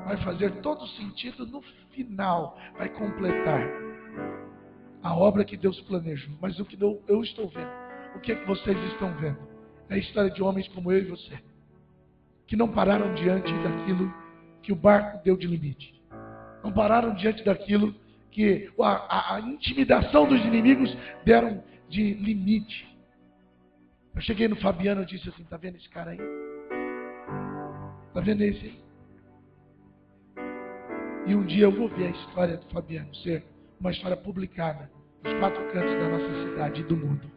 vai fazer todo sentido no final. Vai completar a obra que Deus planejou. Mas o que eu estou vendo, o que é que vocês estão vendo? É a história de homens como eu e você, que não pararam diante daquilo que o barco deu de limite. Não pararam diante daquilo que a intimidação dos inimigos deram de limite. Eu cheguei no Fabiano e disse assim, tá vendo esse cara aí? Tá vendo esse aí? E um dia eu vou ver a história do Fabiano ser uma história publicada nos 4 cantos da nossa cidade e do mundo.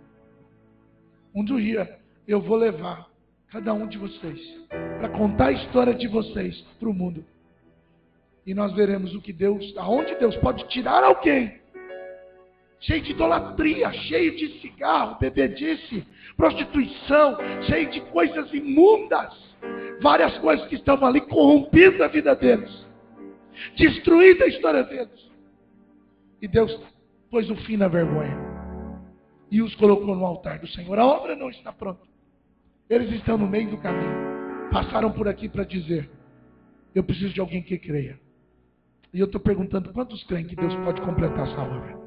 Um dia eu vou levar cada um de vocês para contar a história de vocês para o mundo. E nós veremos o que Deus, aonde Deus pode tirar alguém cheio de idolatria, cheio de cigarro, bebedice, prostituição, cheio de coisas imundas, várias coisas que estavam ali corrompendo a vida deles, destruindo a história deles. E Deus pôs um fim na vergonha e os colocou no altar do Senhor. A obra não está pronta. Eles estão no meio do caminho. Passaram por aqui para dizer, eu preciso de alguém que creia. E eu estou perguntando, quantos creem que Deus pode completar essa obra?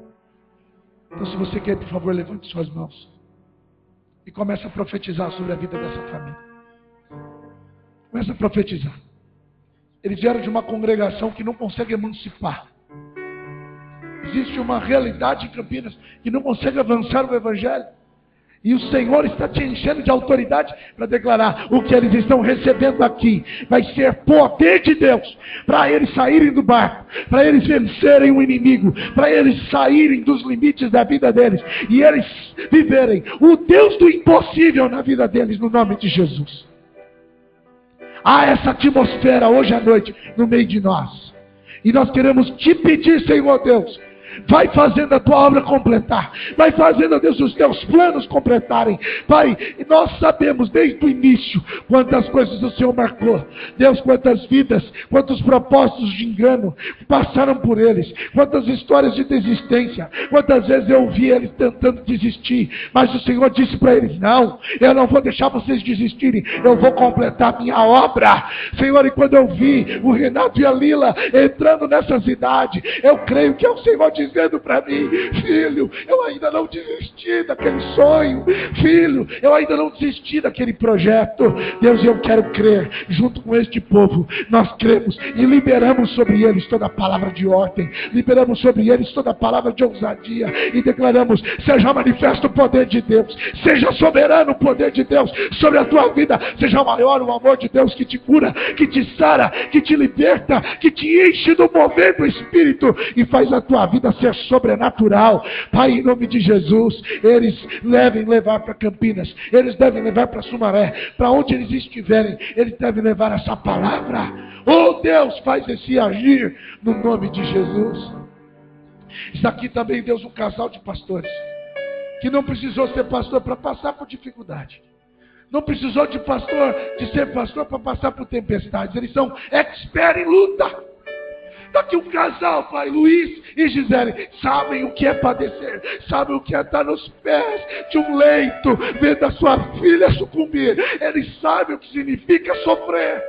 Então, se você quer, por favor, levante suas mãos e comece a profetizar sobre a vida dessa família. Comece a profetizar. Eles vieram de uma congregação que não consegue emancipar. Existe uma realidade em Campinas que não consegue avançar o Evangelho. E o Senhor está te enchendo de autoridade para declarar o que eles estão recebendo aqui. Vai ser poder de Deus para eles saírem do barco, para eles vencerem o inimigo, para eles saírem dos limites da vida deles e eles viverem o Deus do impossível na vida deles, no nome de Jesus. Há essa atmosfera hoje à noite no meio de nós. E nós queremos te pedir, Senhor Deus, Vai fazendo a tua obra completar. Vai fazendo, ó Deus, os teus planos completarem. Pai, nós sabemos desde o início quantas coisas o Senhor marcou. Deus, quantas vidas, quantos propósitos de engano passaram por eles. Quantas histórias de desistência. Quantas vezes eu ouvi eles tentando desistir. Mas o Senhor disse para eles, não, eu não vou deixar vocês desistirem. Eu vou completar a minha obra. Senhor, e quando eu vi o Renato e a Lila entrando nessa cidade, eu creio que é o Senhor dizendo para mim, filho, eu ainda não desisti daquele sonho, filho, eu ainda não desisti daquele projeto. Deus, eu quero crer, junto com este povo, nós cremos e liberamos sobre eles toda a palavra de ordem, liberamos sobre eles toda a palavra de ousadia e declaramos, seja manifesto o poder de Deus, seja soberano o poder de Deus sobre a tua vida, seja maior o amor de Deus que te cura, que te sara, que te liberta, que te enche do mover do Espírito e faz a tua vida ser sobrenatural. Pai, em nome de Jesus, eles devem levar para Campinas, eles devem levar para Sumaré, para onde eles estiverem, eles devem levar essa palavra. Oh Deus, faz esse agir no nome de Jesus. Está aqui também, Deus, um casal de pastores que não precisou ser pastor para passar por dificuldade. Não precisou de ser pastor para passar por tempestades. Eles são expert em luta. Está aqui um casal, Pai, Luiz e Gisele, sabem o que é padecer, sabem o que é estar nos pés de um leito, vendo a sua filha sucumbir. Eles sabem o que significa sofrer.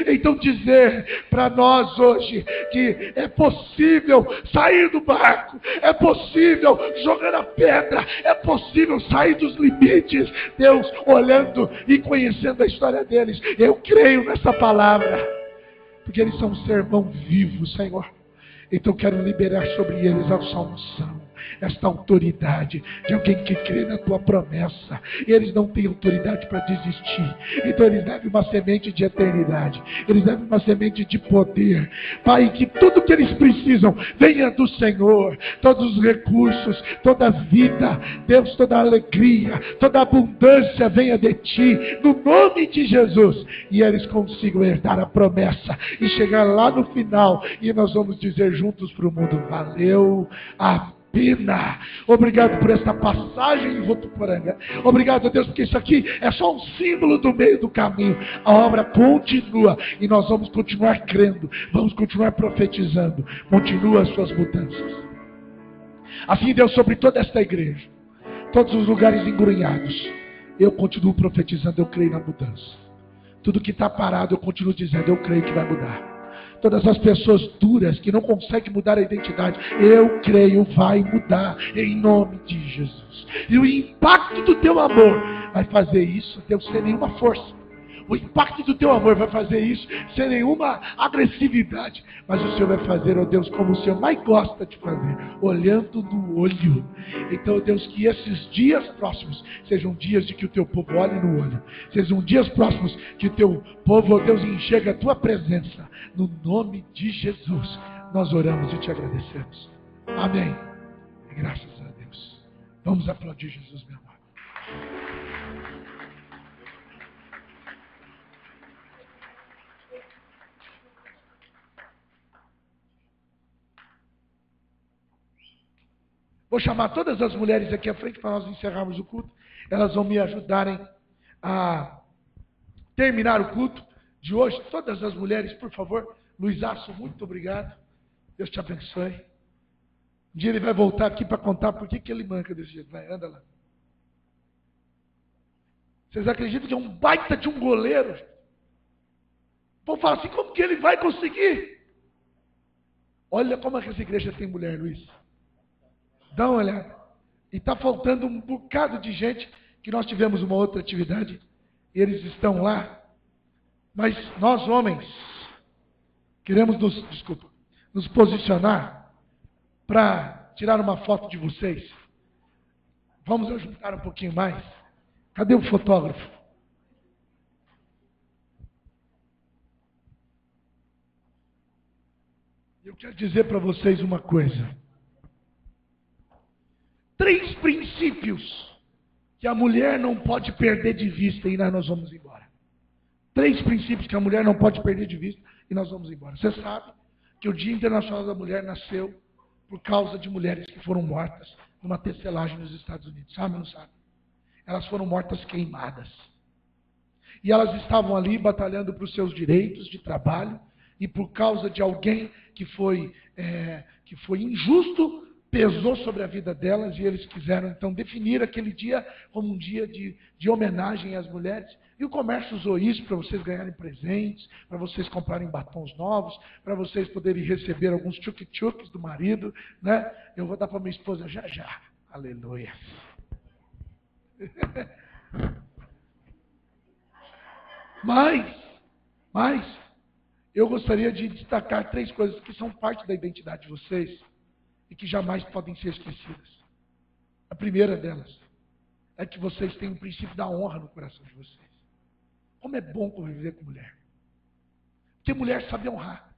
Então dizer para nós hoje que é possível sair do barco, é possível jogar a pedra, é possível sair dos limites. Deus, olhando e conhecendo a história deles, eu creio nessa palavra, porque eles são um sermão vivo, Senhor. Então quero liberar sobre eles essa unção, esta autoridade de alguém que crê na tua promessa. E eles não têm autoridade para desistir. Então eles devem uma semente de eternidade, eles devem uma semente de poder. Pai, que tudo que eles precisam venha do Senhor, todos os recursos, toda a vida, Deus, toda a alegria, toda a abundância venha de ti, no nome de Jesus, e eles consigam herdar a promessa e chegar lá no final e nós vamos dizer juntos para o mundo, valeu a pena. Obrigado por esta passagem em Votuporanga. Obrigado, Deus, porque isso aqui é só um símbolo do meio do caminho. A obra continua e nós vamos continuar crendo, vamos continuar profetizando. Continua as suas mudanças. Assim, Deus, sobre toda esta igreja, todos os lugares engrunhados, eu continuo profetizando, eu creio na mudança. Tudo que está parado, eu continuo dizendo, eu creio que vai mudar. Todas as pessoas duras que não conseguem mudar a identidade, eu creio vai mudar em nome de Jesus. E o impacto do teu amor vai fazer isso, Deus, sem nenhuma força. O impacto do teu amor vai fazer isso sem nenhuma agressividade. Mas o Senhor vai fazer, ó Deus, como o Senhor mais gosta de fazer, olhando no olho. Então, Deus, que esses dias próximos sejam dias de que o teu povo olhe no olho. Sejam dias próximos que o teu povo, ó Deus, enxergue a tua presença. No nome de Jesus, nós oramos e te agradecemos. Amém. E graças a Deus. Vamos aplaudir Jesus, meu amado. Vou chamar todas as mulheres aqui à frente para nós encerrarmos o culto. Elas vão me ajudarem a terminar o culto de hoje. Todas as mulheres, por favor. Luizaço, muito obrigado. Deus te abençoe. Um dia ele vai voltar aqui para contar por que ele manca desse jeito. Vai, anda lá. Vocês acreditam que é um baita de um goleiro? O povo fala assim, como que ele vai conseguir? Olha como é que essa igreja tem mulher, Luiz. Dá uma olhada. E está faltando um bocado de gente, que nós tivemos uma outra atividade, e eles estão lá. Mas nós, homens, queremos nos posicionar para tirar uma foto de vocês. Vamos ajuntar um pouquinho mais. Cadê o fotógrafo? Eu quero dizer para vocês uma coisa. 3 princípios que a mulher não pode perder de vista e nós vamos embora. 3 princípios que a mulher não pode perder de vista e nós vamos embora. Você sabe que o Dia Internacional da Mulher nasceu por causa de mulheres que foram mortas numa tecelagem nos Estados Unidos. Sabe ou não sabe? Elas foram mortas queimadas. E elas estavam ali batalhando para os seus direitos de trabalho, e por causa de alguém que foi injusto, pesou sobre a vida delas, e eles quiseram então definir aquele dia como um dia de homenagem às mulheres. E o comércio usou isso para vocês ganharem presentes, para vocês comprarem batons novos, para vocês poderem receber alguns tchuk-tchuks do marido, né? Eu vou dar para minha esposa já já. Aleluia. Mas, eu gostaria de destacar 3 coisas que são parte da identidade de vocês e que jamais podem ser esquecidas. A primeira delas é que vocês têm o princípio da honra no coração de vocês. Como é bom conviver com mulher. Porque mulher sabe honrar.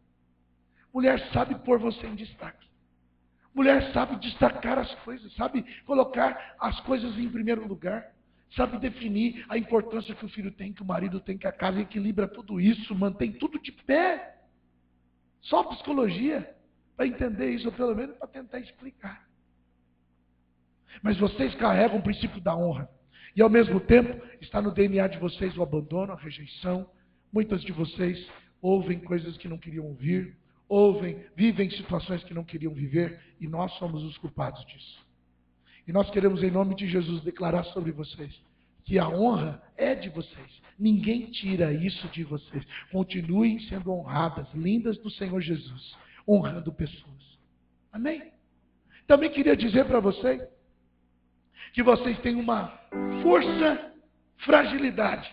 Mulher sabe pôr você em destaque. Mulher sabe destacar as coisas, sabe colocar as coisas em primeiro lugar. Sabe definir a importância que o filho tem, que o marido tem, que a casa equilibra tudo isso, mantém tudo de pé. Só psicologia para entender isso, ou pelo menos para tentar explicar. Mas vocês carregam o princípio da honra. E ao mesmo tempo, está no DNA de vocês o abandono, a rejeição. Muitas de vocês ouvem coisas que não queriam ouvir, vivem situações que não queriam viver, e nós somos os culpados disso. E nós queremos, em nome de Jesus, declarar sobre vocês que a honra é de vocês. Ninguém tira isso de vocês. Continuem sendo honradas, lindas do Senhor Jesus, honrando pessoas. Amém? Também queria dizer para vocês que vocês têm uma força, fragilidade.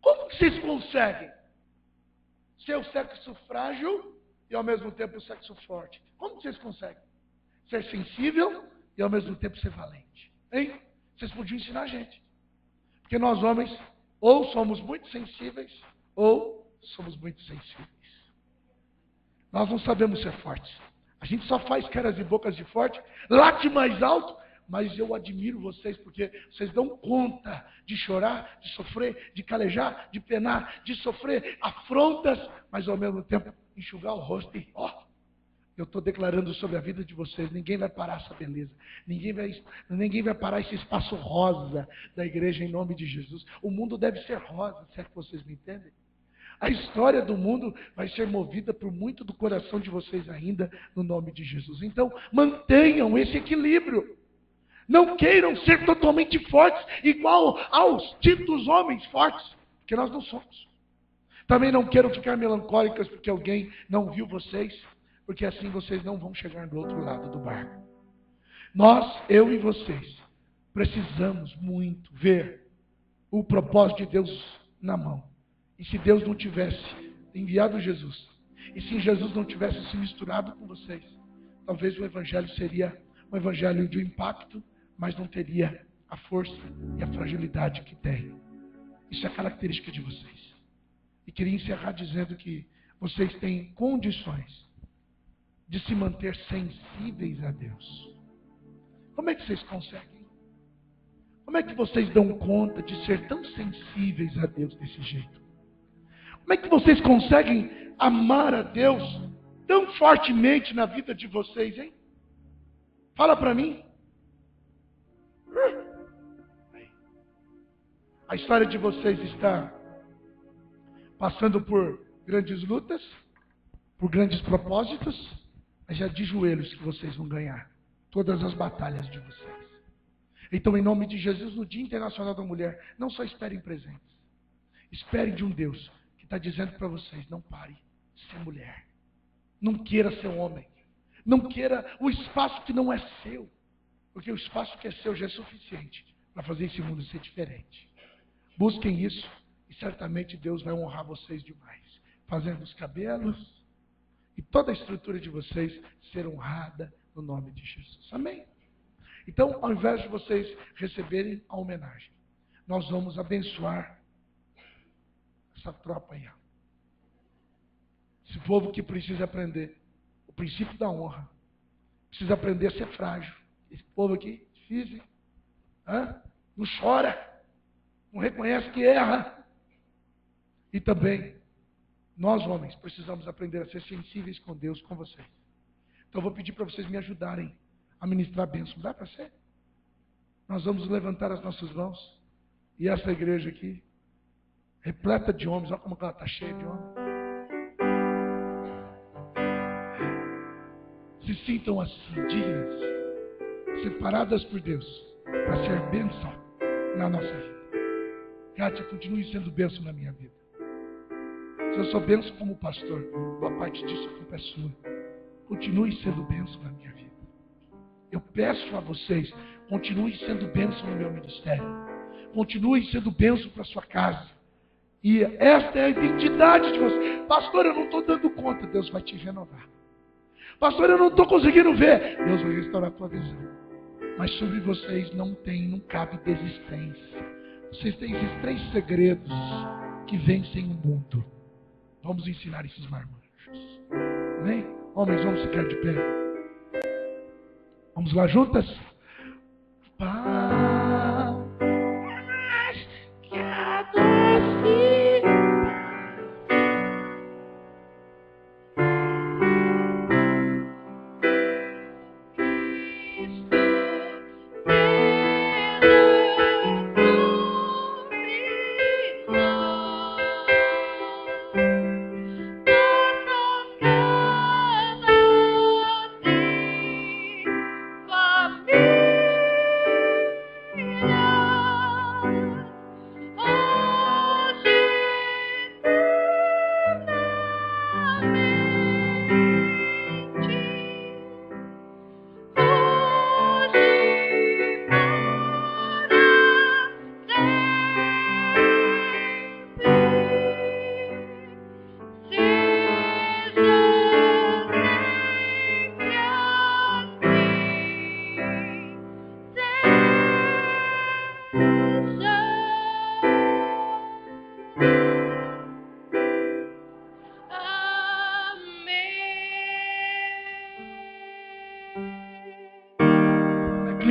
Como que vocês conseguem ser o sexo frágil e ao mesmo tempo o sexo forte? Como que vocês conseguem ser sensível e ao mesmo tempo ser valente? Hein? Vocês podiam ensinar a gente. Porque nós homens ou somos muito sensíveis ou somos muito sensíveis. Nós não sabemos ser fortes. A gente só faz caras e bocas de forte, late mais alto, mas eu admiro vocês porque vocês dão conta de chorar, de sofrer, de calejar, de penar, de sofrer afrontas, mas ao mesmo tempo enxugar o rosto e eu estou declarando sobre a vida de vocês, ninguém vai parar essa beleza, ninguém vai parar esse espaço rosa da igreja em nome de Jesus. O mundo deve ser rosa, se é que vocês me entendem? A história do mundo vai ser movida por muito do coração de vocês ainda, no nome de Jesus. Então, mantenham esse equilíbrio. Não queiram ser totalmente fortes, igual aos ditos homens fortes, porque nós não somos. Também não queiram ficar melancólicas porque alguém não viu vocês, porque assim vocês não vão chegar do outro lado do barco. Nós, eu e vocês, precisamos muito ver o propósito de Deus na mão. E se Deus não tivesse enviado Jesus, e se Jesus não tivesse se misturado com vocês, talvez o evangelho seria um evangelho de impacto, mas não teria a força e a fragilidade que tem. Isso é característica de vocês. E queria encerrar dizendo que vocês têm condições de se manter sensíveis a Deus. Como é que vocês conseguem? Como é que vocês dão conta de ser tão sensíveis a Deus desse jeito? Como é que vocês conseguem amar a Deus tão fortemente na vida de vocês, hein? Fala para mim. A história de vocês está passando por grandes lutas, por grandes propósitos, mas é de joelhos que vocês vão ganhar todas as batalhas de vocês. Então, em nome de Jesus, no Dia Internacional da Mulher, não só esperem presentes, esperem de um Deus que está dizendo para vocês: não pare de ser mulher, não queira ser homem, não queira o espaço que não é seu, porque o espaço que é seu já é suficiente para fazer esse mundo ser diferente. Busquem isso e certamente Deus vai honrar vocês demais, fazendo os cabelos e toda a estrutura de vocês ser honrada no nome de Jesus. Amém? Então, ao invés de vocês receberem a homenagem, nós vamos abençoar essa tropa aí. Esse povo que precisa aprender o princípio da honra, precisa aprender a ser frágil. Esse povo aqui, difícil, não chora, não reconhece que erra. E também, nós homens, precisamos aprender a ser sensíveis com Deus, com vocês. Então eu vou pedir para vocês me ajudarem a ministrar a bênção. Dá para ser? Nós vamos levantar as nossas mãos. E essa igreja aqui, repleta de homens, olha como ela está cheia de homens. Se sintam assim, dignas, separadas por Deus, para ser bênção na nossa vida. Kátia, continue sendo bênção na minha vida. Se eu sou bênção como pastor, boa parte disso a culpa é sua. Continue sendo bênção na minha vida. Eu peço a vocês, continue sendo bênção no meu ministério. Continue sendo bênção para a sua casa. E esta é a identidade de vocês. Pastor, eu não estou dando conta. Deus vai te renovar. Pastor, eu não estou conseguindo ver. Deus vai restaurar a tua visão. Mas sobre vocês não cabe desistência. Vocês têm esses 3 segredos que vencem o mundo. Vamos ensinar esses marmanjos. Amém? Homens, vamos ficar de pé. Vamos lá juntas? Paz que a doce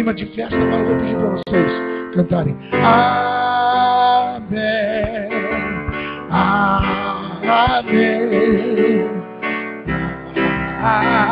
clima de festa, agora eu vou pedir para vocês cantarem. Amém. Amém. Amém.